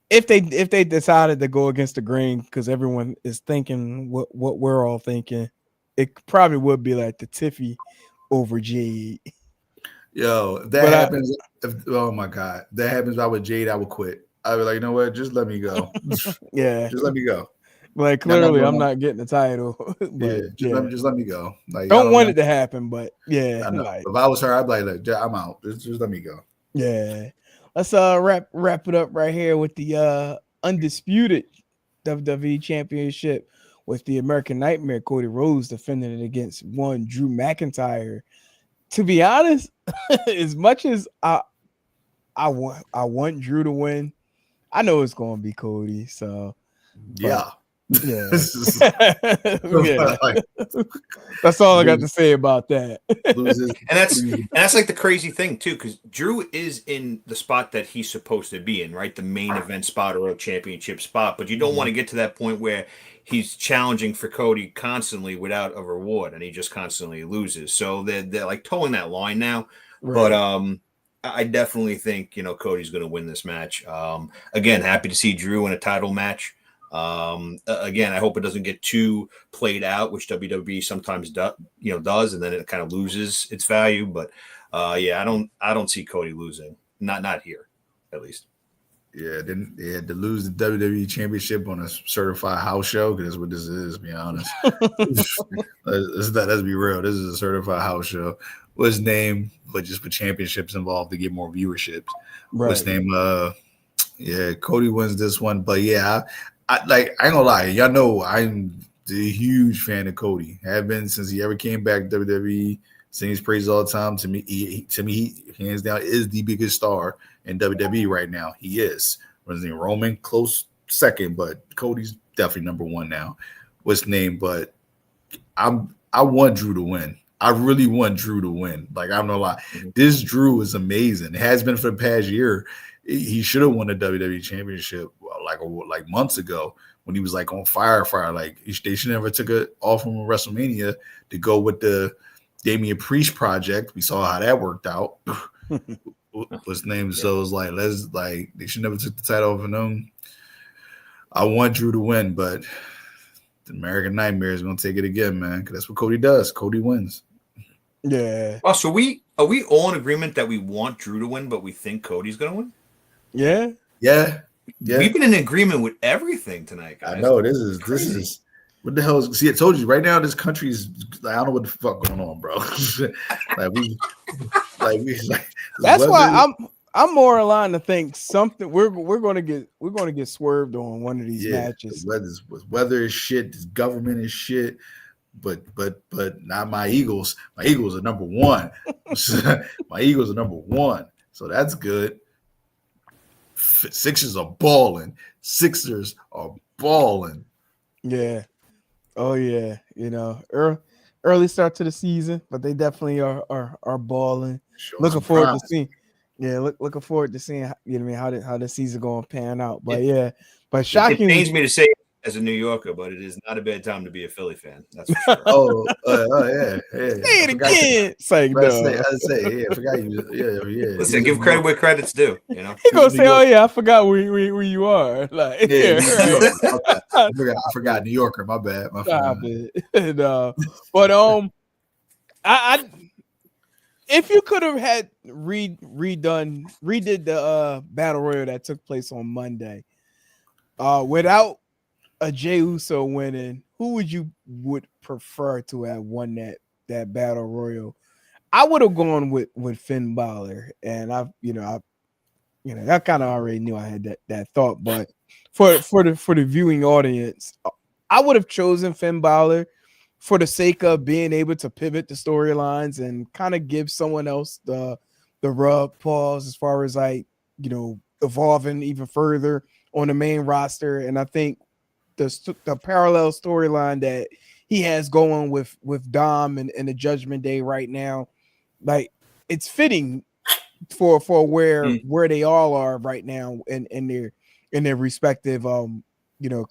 if they decided to go against the grain, because everyone is thinking what we're all thinking, it probably would be like the Tiffy over Jade. Yo, if that happens, oh my god, that happens. If I would Jade, I would quit. I would be like, you know what? Just let me go. Yeah, just let me go. Like clearly, I'm not getting the title. But just let me go. Like, don't want it to happen, but yeah. Like, if I was her, I'd be like, I'm out. Just let me go. Yeah. Let's wrap it up right here with the undisputed WWE Championship with the American Nightmare Cody Rhodes defending it against one Drew McIntyre. To be honest, as much as I want Drew to win, I know it's going to be Cody. So yeah. Yeah. That's all I got to say about that. And that's like the crazy thing too, because Drew is in the spot that he's supposed to be in, right? The main event spot or a championship spot. But you don't want to get to that point where he's challenging for Cody constantly without a reward, and he just constantly loses. So they're like towing that line now. Right. But I definitely think Cody's going to win this match. Again, happy to see Drew in a title match. Again, I hope it doesn't get too played out, which WWE sometimes does, and then it kind of loses its value. But I don't see Cody losing. Not here, at least. Yeah, then they had to lose the WWE Championship on a certified house show, because that's what this is, to be honest. Let's be real. This is a certified house show. What's his name? But just with championships involved to get more viewerships. Right. What's his name? Cody wins this one. But yeah, I ain't gonna lie. Y'all know I'm a huge fan of Cody. Have been since he ever came back to WWE. Sings praise all the time. To me, he hands down is the biggest star in WWE right now. He is. What's his name? Roman, close second, but Cody's definitely number one now. What's his name? But I want Drew to win. I really want Drew to win. Like, I'm not gonna lie. This Drew is amazing. It has been for the past year. He should have won the WWE Championship like months ago when he was like on fire. Like, they should never took it off from WrestleMania to go with the Damian Priest project. We saw how that worked out. What's his name? So it was like, they should never took the title off of them. I want Drew to win, but the American Nightmare is going to take it again, man, because that's what Cody does. Cody wins. Yeah. Oh, so are we all in agreement that we want Drew to win, but we think Cody's going to win? Yeah. Yeah. We've been in agreement with everything tonight, guys. I know this is what the hell is? See, I told you right now. This country's I don't know what the fuck going on, bro. That's why I'm more aligned to think something we're going to get swerved on one of these matches. Weather is shit. This government is shit. But not my Eagles. My Eagles are number one. My Eagles are number one. So that's good. Sixers are balling. Yeah. Oh yeah, early start to the season, but they definitely are balling. Show Looking some forward to promise. seeing. Yeah, looking forward to seeing how the season going to pan out. But yeah, but It shockingly, pains me to say it as a New Yorker, but it is not a bad time to be a Philly fan. That's for sure. Yeah. say I it forgot. again. It's like no. I say, yeah, I forgot you. Yeah. Listen, give credit where credit's due. You know. He He was gonna New say, "Oh York. yeah, I forgot where you are." Like, Yeah, yeah, New right. Yorker. My bad. I forgot New Yorker. My bad. Stop it. No, but I if you could have had redid the battle royal that took place on Monday, without a Jey Uso winning, who would prefer to have won that battle royal? I would have gone with Finn Balor, and I kind of already knew I had that thought, but for the viewing audience, I would have chosen Finn Balor for the sake of being able to pivot the storylines and kind of give someone else the rub pause as far as like evolving even further on the main roster. And I think the parallel storyline that he has going with Dom and the Judgment Day right now, like it's fitting for where they all are right now in their respective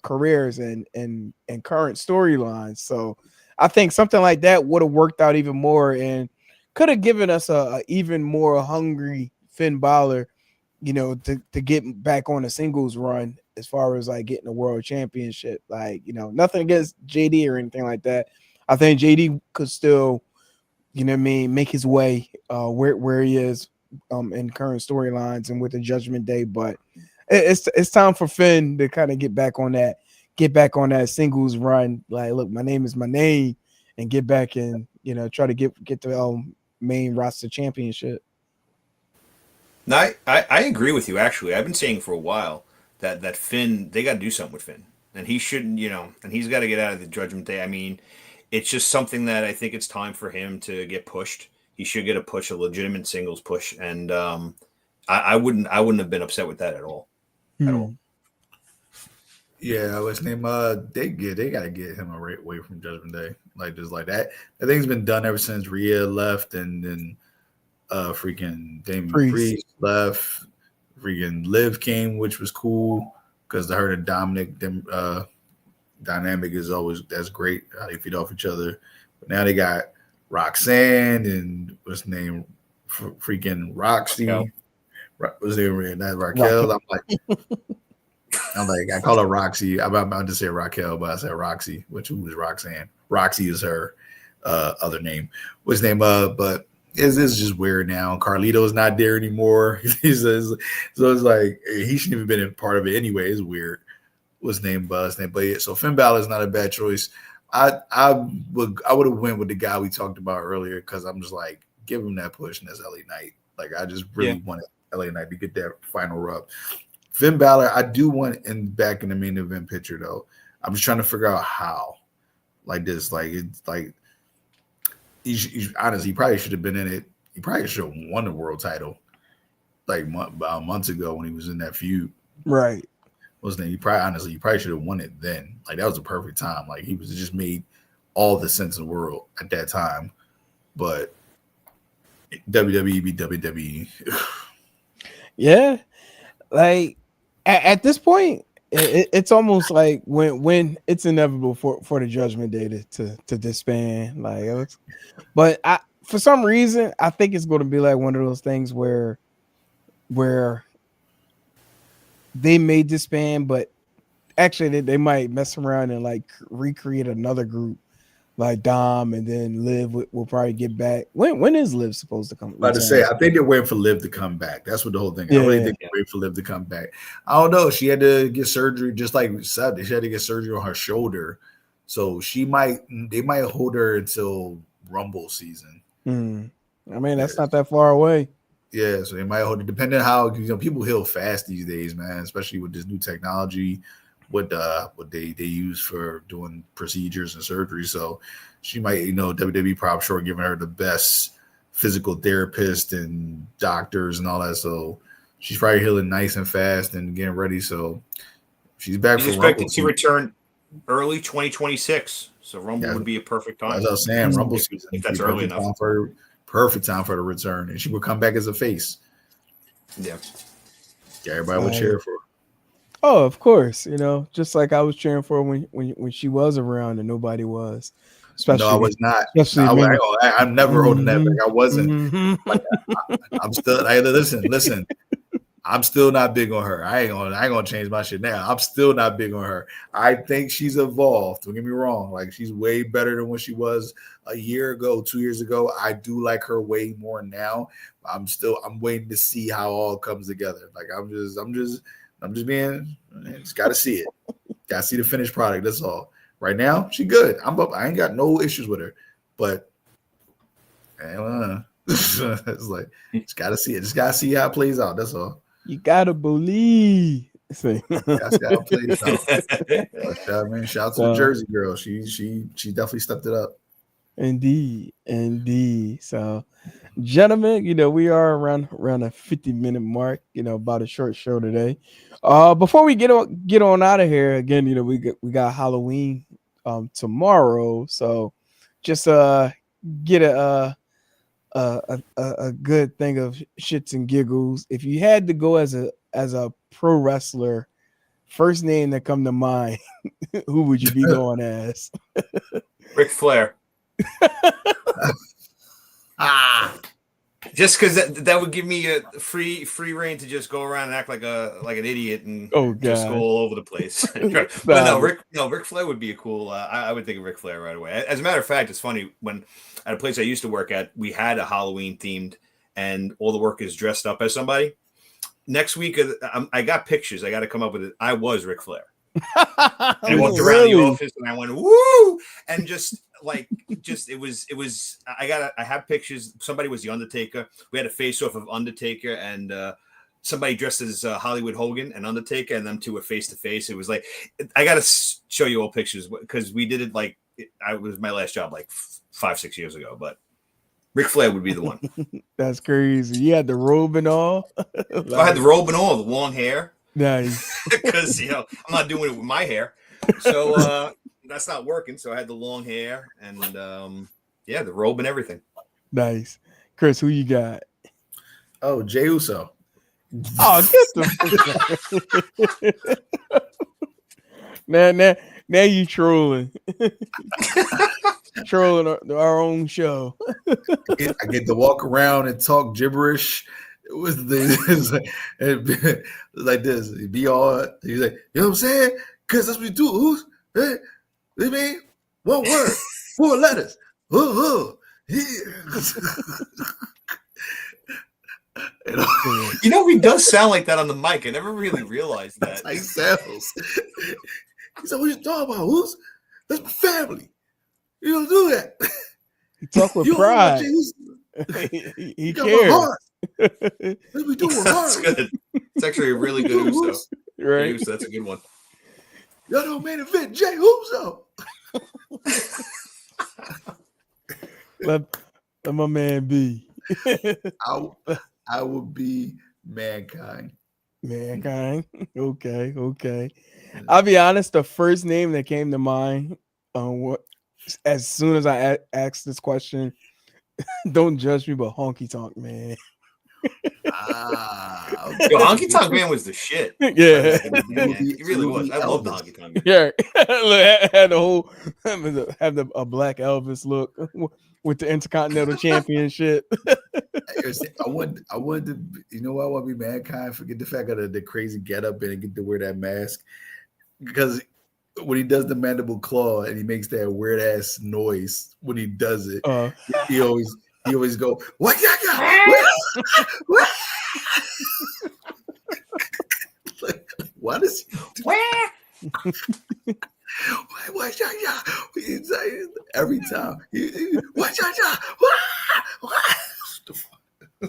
careers and current storylines. So I think something like that would have worked out even more and could have given us a even more hungry Finn Balor, to get back on a singles run as far as like getting a world championship. Like, nothing against JD or anything like that. I think JD could still, make his way where he is in current storylines and with the Judgment Day. But it's time for Finn to kind of get back on that singles run. Like, look, my name is my name, and get back and try to get the main roster championship. No, I agree with you. Actually, I've been saying for a while that Finn, they got to do something with Finn, and he shouldn't, and he's got to get out of the Judgment Day. I mean, it's just something that I think it's time for him to get pushed. He should get a push, a legitimate singles push, and I wouldn't have been upset with that at all. At all. Yeah, what's his name? They gotta get him away from Judgment Day, like just like that. That thing's been done ever since Rhea left, and then freaking Damien Priest left. Freaking Liv came, which was cool because her and Dominic dynamic is always that's great. How they feed off each other. But now they got Roxanne and what's the name? Freaking Roxy. What's her name? Not Raquel. I'm like, I call her Roxy. I'm about to say Raquel, but I said Roxy, who is Roxanne. Roxy is her other name. What's name? But it's just weird now. Carlito's not there anymore. So it's like he shouldn't even been a part of it anyway. It's weird. What's name? But yeah, so Finn Balor is not a bad choice. I would have went with the guy we talked about earlier because I'm just like, give him that push in this LA Knight. Like I just really wanted LA Knight to get that final rub. Finn Balor, I do want back in the main event picture though. I'm just trying to figure out how. Like this, like it's like he's honestly, he probably should have been in it. He probably should have won the world title like about months ago when he was in that feud. Right. Wasn't it? He probably should have won it then. Like that was a perfect time. Like he was just made all the sense in the world at that time. But WWE be WWE. Yeah. Like at this point, it's almost like when it's inevitable for the Judgment Day to disband. Like, but for some reason, I think it's going to be like one of those things where they may disband, but actually they might mess around and like recreate another group like Dom, and then Liv will probably get back. When is Liv supposed to come? About to say, I think they're waiting for Liv to come back. That's what the whole thing. I really think they're waiting for Liv to come back. I don't know. She had to get surgery, just like we said. She had to get surgery on her shoulder, so they might hold her until Rumble season. I mean, that's not that far away. Yeah, so they might hold it, depending on how people heal fast these days, man. Especially with this new technology. What they use for doing procedures and surgery. So she might, WWE probably sure giving her the best physical therapist and doctors and all that. So she's probably healing nice and fast and getting ready. So she's back. She's expected to return early 2026. So Rumble would be a perfect time. As I was saying, Rumble season, if that's early enough. Perfect time for the return, and she would come back as a face. Yeah, everybody would cheer for her. Oh, of course, just like I was cheering for her when she was around and nobody was. Especially, no, I was not. I'm never holding that back. I wasn't. Like, I'm still. Hey, listen. I'm still not big on her. I ain't gonna change my shit now. I'm still not big on her. I think she's evolved. Don't get me wrong. Like, she's way better than what she was a year ago, 2 years ago. I do like her way more now. I'm waiting to see how it all comes together. Like, I'm just being. Just got to see it. Got to see the finished product. That's all. Right now, she good. I ain't got no issues with her, but it's like, just got to see it. Just got to see how it plays out. That's all. You gotta believe. That's how it plays out. Shout out to the Jersey girl. She definitely stepped it up. Indeed. So, gentlemen, we are around a 50-minute mark. About a short show today. Before we get on out of here, again, we got Halloween tomorrow. So, just get a good thing of shits and giggles. If you had to go as a pro wrestler, first name that come to mind, who would you be going as? Ric Flair. Just because that would give me a free reign to just go around and act like an idiot and just go all over the place. But Ric Flair would be a cool. I would think of Ric Flair right away. As a matter of fact, it's funny, when at a place I used to work at, we had a Halloween themed, and all the workers dressed up as somebody. Next week, I got pictures. I got to come up with it. I was Ric Flair. And I walked around the office and I went woo, and it was. I have pictures. Somebody was the Undertaker. We had a face off of Undertaker and somebody dressed as Hollywood Hogan and Undertaker, and them two were face to face. It was like, I got to show you all pictures because we did it like it was my last job like 5-6 years ago. But Ric Flair would be the one. That's crazy. You had the robe and all. I had the robe and all, the long hair. Nice. Because I'm not doing it with my hair, so that's not working. So I had the long hair and the robe and everything. Nice. Chris, who you got? Oh, Jey Uso. Oh, get the now you trolling. Trolling our own show. I get to walk around and talk gibberish. It was like this. He'd be all, he's like, you know what I'm saying? Because that's what we do. Hey, they mean 1 word, 4 letters. Yeah. He does sound like that on the mic. I never really realized that. That's how he sounds. He said, what you talking about? Who's? That's my family. You don't do that. He talk with pride. He cares. What we doing? That's good. It's actually a really good Uso. Right. Uso, that's a good one. Y'all don't main event Jey Uso. Let my man be. I would be Mankind. Mankind. Okay. I'll be honest. The first name that came to mind, as soon as I asked this question, don't judge me, but Honky Tonk Man. Okay. Yo, Honky Tonk Man was the shit. Yeah, he really was. I love the Honky Tonk Man. Yeah, had the whole a black Elvis look with the Intercontinental Championship. I wanted to, I want to be Mankind. Forget the fact of the crazy getup and get to wear that mask, because when he does the mandible claw and he makes that weird ass noise when he does it, he always go, what you got? What is he doing? What every time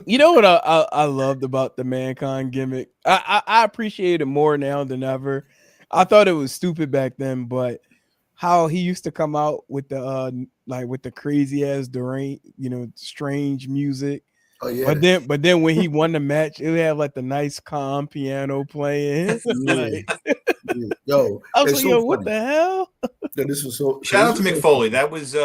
You know what I loved about the Mankind gimmick? I appreciate it more now than ever. I thought it was stupid back then, but how he used to come out with the with the crazy ass strange music. Oh yeah. But then when he won the match, it would have like the nice calm piano playing. Yo, I was it's like, so what funny. the hell? This was so. Shout out to So, Mick Foley. That was.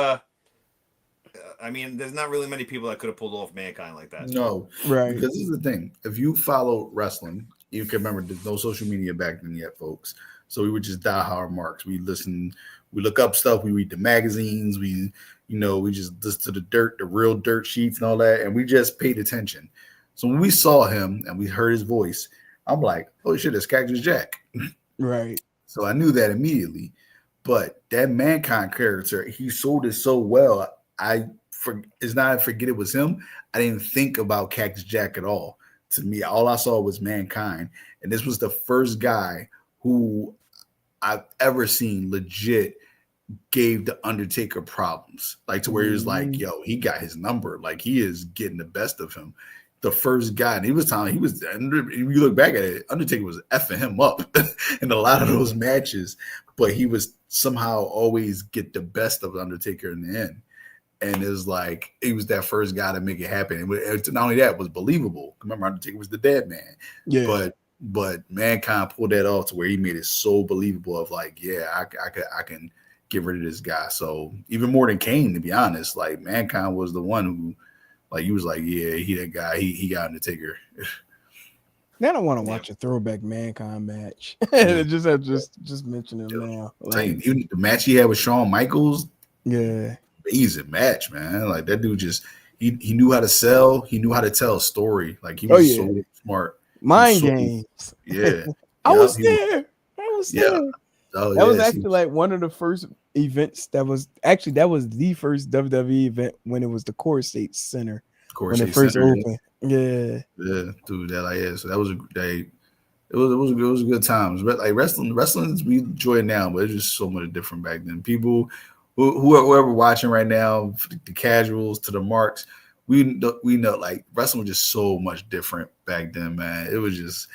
I mean, there's not really many people that could have pulled off Mankind like that. No, Right. because this is the thing. If you follow wrestling, you can remember there's no social media back then yet, folks. So we would just diehard marks. We listen, we look up stuff, we read the magazines, we just listen to the real dirt sheets and all that, and we just paid attention. So when we saw him and we heard his voice, I'm like, oh shit, it's Cactus Jack. Right. So I knew that immediately. But that Mankind character, he sold it so well. It's not I forget it was him. I didn't think about Cactus Jack at all. To me, all I saw was Mankind. And this was the first guy who I've ever seen legit gave the Undertaker problems. Like to where he was like, yo, he got his number. Like he is getting the best of him. The first guy, and if you look back at it, Undertaker was effing him up in a lot of those matches, but he was somehow always get the best of Undertaker in the end. And it was like he was that first guy to make it happen. And not only that, it was believable. Remember, Undertaker was the dead man. Yeah. But Mankind pulled that off to where he made it so believable of like, yeah, I can get rid of this guy. So even more than Kane, to be honest, like Mankind was the one who, like, he was like, yeah, he that guy. He got Undertaker. Now I don't want to watch a throwback Mankind match. just mention him now. Like, the match he had with Shawn Michaels. Yeah. Amazing match, man. Like that dude just he knew how to sell, he knew how to tell a story. Like he was so smart. Mind games. Yeah. I was there. Yeah. Oh, that was actually like one of the first events that was the first WWE event when it was the Core State Center. When it first opened. Yeah. Yeah, dude, so that was a day. It was a good times. But like wrestling we enjoy it now, but it's just so much different back then. People whoever watching right now, the casuals to the marks, we know like wrestling was just so much different back then, man. It was just,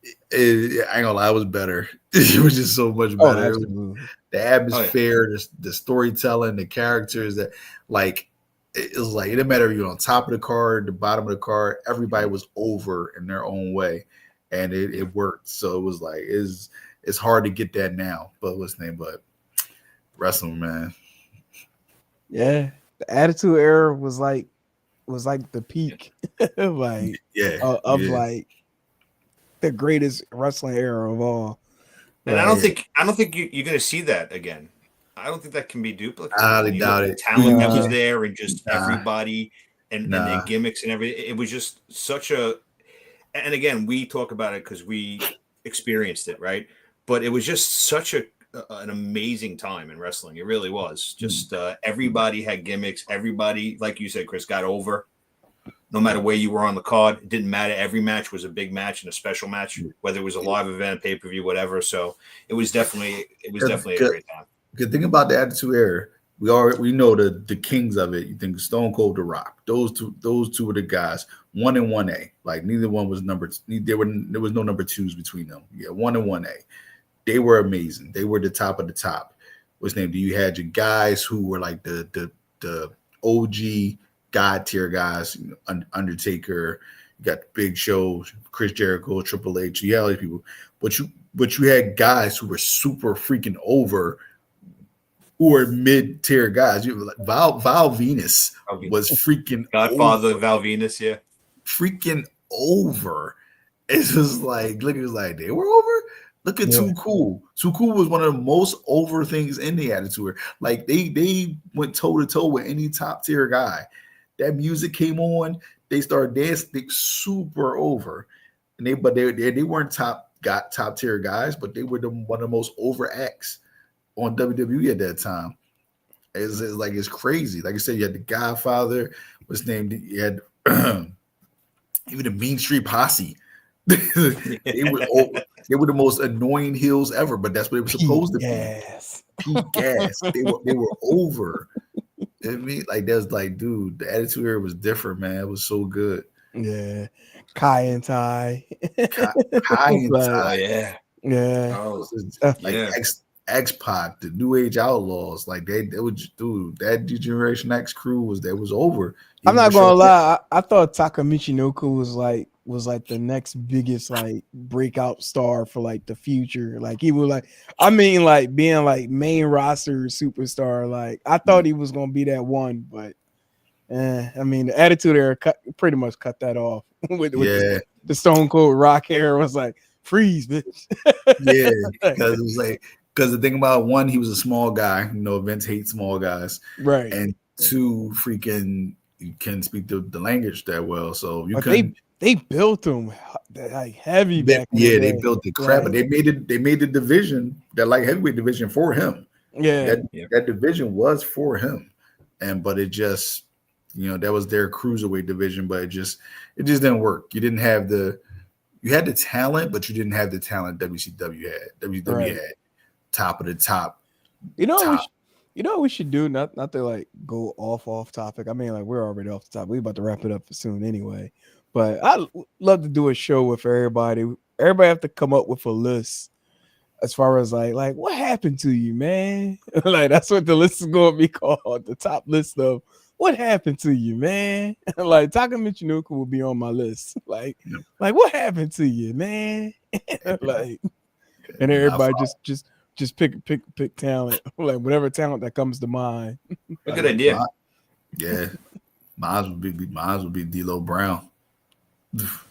I ain't gonna lie, it was better. It was just so much better. The atmosphere, the storytelling, the characters that like it was like it didn't matter if you're on top of the card, the bottom of the card, everybody was over in their own way, and it worked. So it was like it's hard to get that now. But what's the name? But wrestling, man. Yeah, the Attitude Era was like the peak, like like the greatest wrestling era of all. And I don't think you're going to see that again. I don't think that can be duplicated. I doubt it. The talent that was there and just everybody and their gimmicks and everything. It was just such a. And again, we talk about it because we experienced it, right? But it was just such an amazing time in wrestling. It really was. Just everybody had gimmicks. Everybody, like you said, Chris, got over. No matter where you were on the card, it didn't matter. Every match was a big match and a special match, whether it was a live event, pay-per-view, whatever. So it was definitely a great time. Good thing about the Attitude Era, we know the kings of it. You think Stone Cold, The Rock, those two were the guys. 1 and 1A, like neither one was there was no number twos between them. Yeah, 1 and 1A. They were amazing. They were the top of the top. What's name? You had your guys who were like the OG God tier guys, Undertaker, you got Big Show, Chris Jericho, Triple H, you had all these people, but you had guys who were super freaking over, who were mid tier guys. You were like Val Venus was freaking Godfather over. Val Venus, yeah, freaking over. It's just like look, it was like they were over. Look at Too Cool. Too Cool was one of the most over things in the Attitude. Like they went toe to toe with any top tier guy. That music came on, they started dancing super over, and they weren't top tier guys, but they were one of the most over acts on WWE at that time. It's crazy. Like I said, you had the Godfather, what's named, you had even the Mean Street Posse. they were the most annoying heels ever, but that's what they were supposed to be. Peak gas. They were over. I mean, like that's like, dude, the Attitude Era was different, man. It was so good. Yeah, Kai and Ty. Kai and Ty, yeah. Oh, like X-Pac, the New Age Outlaws, like they would, dude. That Generation X crew was over. I'm not gonna lie, I thought Taka Michinoku was like was like the next biggest like breakout star for like the future. Like he was like, I mean, like being like main roster superstar. Like I thought he was gonna be that one, but I mean the Attitude Era pretty much cut that off with the Stone Cold Rock era was like freeze, bitch. Yeah, because it was like because the thing about one, he was a small guy. You know, Vince hates small guys, right? And two, freaking you can speak the language that well, so you but couldn't. They built them like heavy back. They built the crap, but they made the division, that light heavyweight division for him. Yeah, that division was for him, but it just, that was their cruiserweight division, but it just didn't work. You had the talent, but you didn't have the talent WCW had. WCW had top of the top. You know what we should do? Not to like go off topic. I mean, like we're already off the top. We're about to wrap it up soon anyway. But I'd love to do a show with everybody. Everybody have to come up with a list as far as like what happened to you, man? Like that's what the list is going to be called. The top list of what happened to you, man? Like Taka Michinoku will be on my list. Like what happened to you, man? Like, and everybody just pick talent, like whatever talent that comes to mind. A good idea. Yeah, mine would be D'Lo Brown.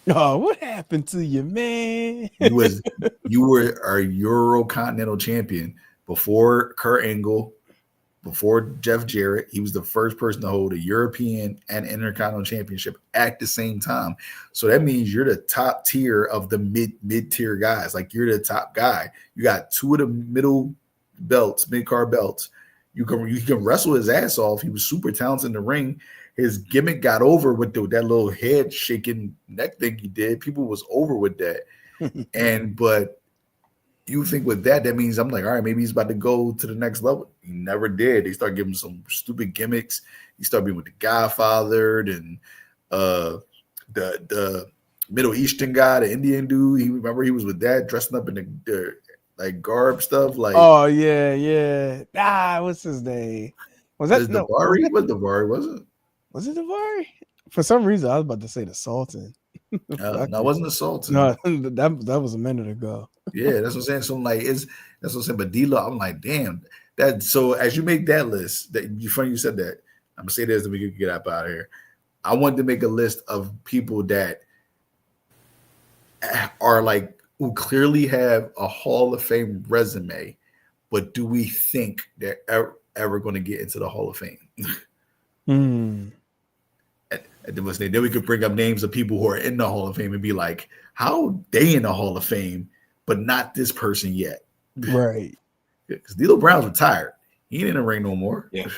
Oh, what happened to you, man? You were our Euro Continental champion before Kurt Angle, before Jeff Jarrett. He was the first person to hold a European and Intercontinental championship at the same time. So that means you're the top tier of the mid tier guys. Like you're the top guy. You got two of the mid card belts. You can wrestle his ass off. He was super talented in the ring. His gimmick got over with that little head shaking neck thing he did. People was over with that. But you think with that means I'm like, all right, maybe he's about to go to the next level. He never did. They start giving him some stupid gimmicks. He started being with the Godfather and the Middle Eastern guy, the Indian dude. He was with that, dressing up in the like garb stuff. Like, oh yeah. What's his name? Was that Davari? Was Davari? Was it? Was it Davari? For some reason, I was about to say the Sultan. No, it wasn't the Sultan. No, that was a minute ago. Yeah, that's what I'm saying. So like, that's what I'm saying. But D-Lo, I'm like, damn. That so as you make that list, funny you said that. I'm gonna say this, then we can get up out of here. I wanted to make a list of people that are like who clearly have a Hall of Fame resume, but do we think they're ever going to get into the Hall of Fame? Then we could bring up names of people who are in the Hall of Fame and be like, how they in the Hall of Fame, but not this person yet? Right. Because D'Lo Brown's retired. He ain't in the ring no more. Yeah.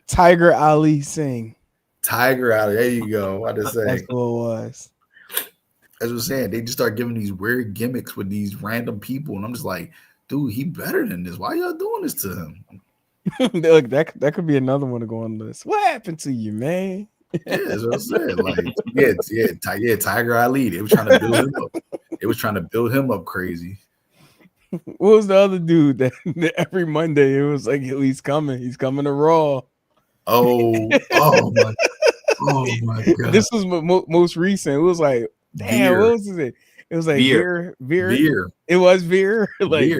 Tiger Ali Singh. Tiger Ali. There you go. I just say that's what it was. As I was saying, they just start giving these weird gimmicks with these random people, and I'm just like, dude, he better than this. Why y'all doing this to him? Look, that could be another one to go on the list. What happened to you, man? Yeah, that's what I said. Like, Tiger Ali. They were trying to build him up. They was trying to build him up crazy. What was the other dude that every Monday it was like he's coming to Raw? Oh my god! This was most recent. It was like, damn, what was it? It was like Veer. It was Veer. Like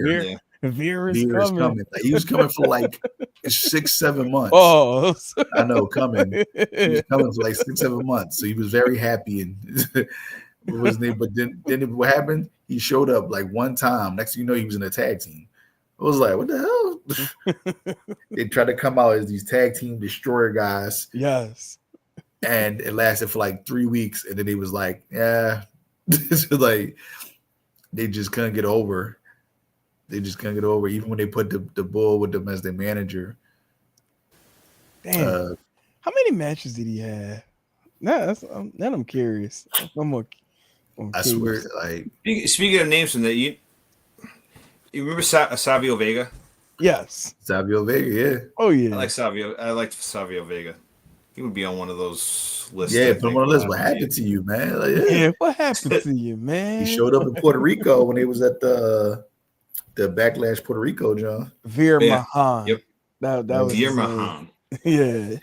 Veer is coming. Like, he was coming for like 6-7 months. Oh, I know, coming. He was coming for like 6-7 months. So he was very happy. And what was his name? But then what happened? He showed up like one time. Next thing you know, he was in a tag team. I was like, what the hell? They tried to come out as these tag team destroyer guys. Yes. And it lasted for like 3 weeks. And then he was like, yeah. Like, they just couldn't get over. Even when they put the bull with them as their manager. Damn. How many matches did he have? Now I'm curious. I swear, like, speaking of names from that, you remember Savio Vega? Yes, Savio Vega. Yeah. Oh yeah. I liked Savio Vega. He would be on one of those lists. Yeah, put him on the list. What happened to you, man? Like, yeah, what happened to you, man? He showed up in Puerto Rico when he was at the Backlash Puerto Rico, John. Veer Mahan. Yep. That was Veer Mahan. Yeah.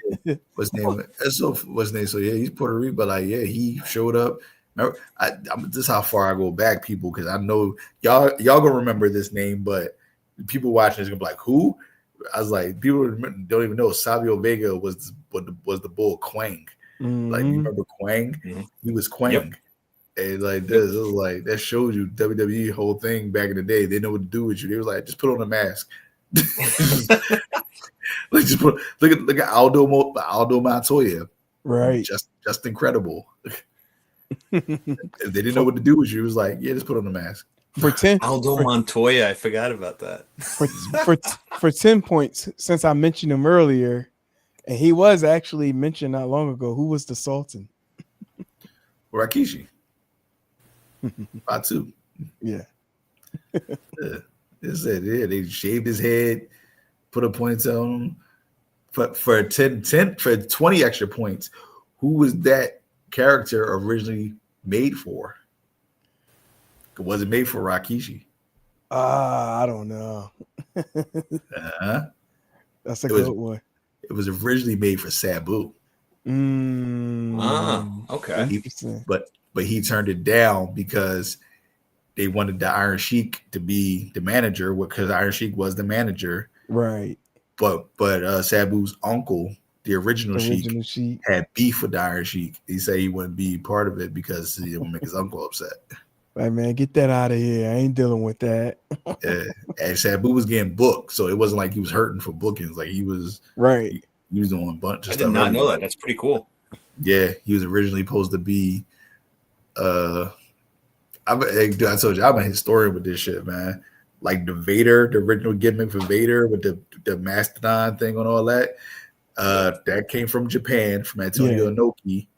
What's his name? So yeah, he's Puerto Rico, but like, yeah, he showed up. This is how far I go back, people, because I know y'all gonna remember this name, but people watching is gonna be like, who? I was like, people don't even know Savio Vega was the bull Quang. Mm-hmm. Like, you remember Quang? Mm-hmm. He was Quang. Yep. And like this, it was like that shows you WWE whole thing back in the day. They know what to do with you. They was like, just put on a mask. Like, just look at Aldo Montoya. Right. Just incredible. If they didn't know what to do with you, it was like, yeah, just put on the mask. Aldo Montoya, I forgot about that. For 10 points, since I mentioned him earlier, and he was actually mentioned not long ago. Who was the Sultan? Rikishi. Batu. Yeah. They shaved his head, put a ponytail on him. For 20 extra points, who was that character originally made for? Was it made for Rikishi? I don't know. That's a good one. It was originally made for Sabu. Okay. But he turned it down because they wanted the Iron Sheik to be the manager, because Iron Sheik was the manager. Right. But Sabu's uncle, the original Sheik, had beef with the Iron Sheik. He said he wouldn't be part of it because he didn't make his uncle upset. Like, man, get that out of here. I ain't dealing with that. And Sabu was getting booked, so it wasn't like he was hurting for bookings. Like, he was right. He was doing a bunch of stuff. I did not know that. That's pretty cool. Yeah, he was originally supposed to be. I told you I'm a historian with this shit, man. Like the original gimmick for Vader with the Mastodon thing and all that. That came from Japan, from Antonio Inoki.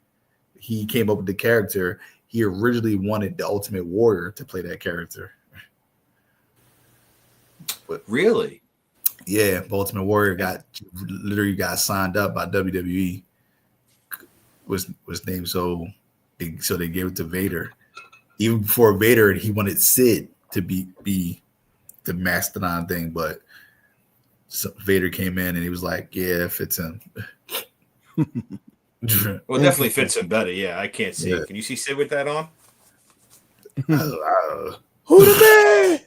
He came up with the character. He originally wanted the Ultimate Warrior to play that character. But really? Yeah, Ultimate Warrior got signed up by WWE. Was named so they gave it to Vader. Even before Vader, he wanted Sid to be the Mastodon thing, but Vader came in and he was like, "Yeah, it fits him." Well, it definitely fits him better. Yeah, I can't see. Yeah. Can you see Sid with that on? Who the man?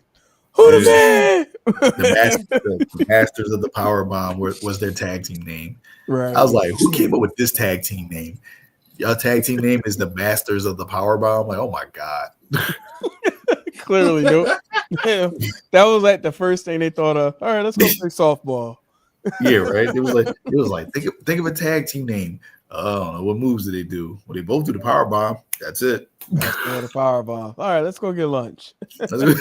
Who the man? The Masters of the Powerbomb was their tag team name. Right. I was like, who came up with this tag team name? Your tag team name is the Masters of the Powerbomb. I'm like, oh my god. Clearly, no. Yeah, that was like the first thing they thought of. All right, let's go play softball. Yeah, right. It was like think of a tag team name. I don't know, what moves do they do? Well, they both do the power bomb. That's it. The power bomb. All right, let's go get lunch. Like this.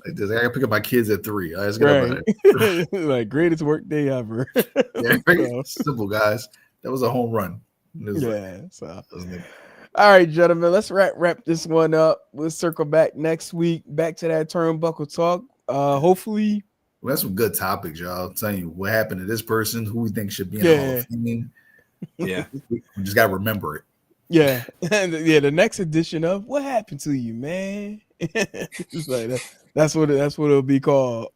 I gotta pick up my kids at 3. Let's get up out of here. Like, greatest work day ever. Yeah, simple, guys. That was a home run. All right, gentlemen, let's wrap this one up. We'll circle back next week, back to that turnbuckle talk. Hopefully. Well, that's some good topics, y'all. I'm telling you what happened to this person, who we think should be in the Hall of Fame. Yeah. We just gotta remember it. Yeah. And the next edition of What Happened to You, Man? It's like that's what it'll be called.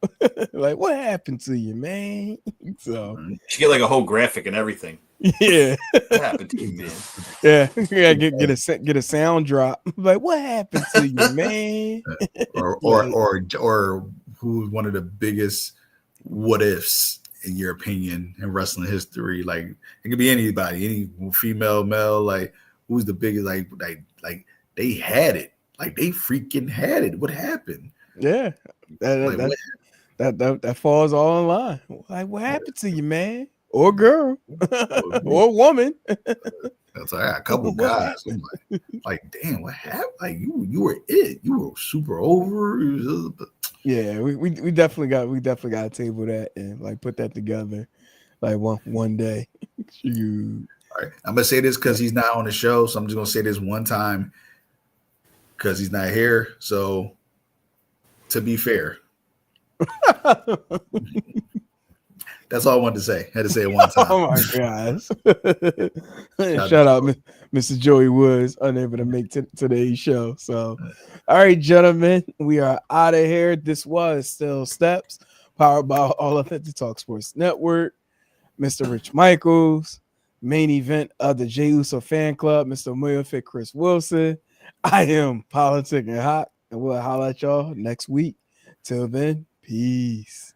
Like, what happened to you, man? So you should get like a whole graphic and everything. Yeah. What happened to you, man? Yeah. Get a sound drop. Like, what happened to you, man? or who's one of the biggest what ifs in your opinion in wrestling history? Like, it could be anybody, any female, male. Like, who's the biggest? Like they had it. Like, they freaking had it. What happened? Yeah, that falls all in line. Like, what happened to you, man? Or girl, or woman? That's like, I got a couple guys. Like, damn, what happened? Like, you were it. You were super over. Yeah, we definitely got to table that and like put that together, like one day. All right, I'm gonna say this because he's not on the show, so I'm just gonna say this one time because he's not here. So, to be fair, that's all I wanted to say. I had to say it one time. Oh my gosh! Shout out, Mr. Joey Woods, unable to make today's show. So, all right, gentlemen, we are out of here. This was Still Steps, powered by All Authentic Talk Sports Network. Mr. Rich Michaels, main event of the Jey Uso fan club, Mr. Moyo Fit Chris Wilson. I am Politicking Hot, and we'll holler at y'all next week. Till then, peace.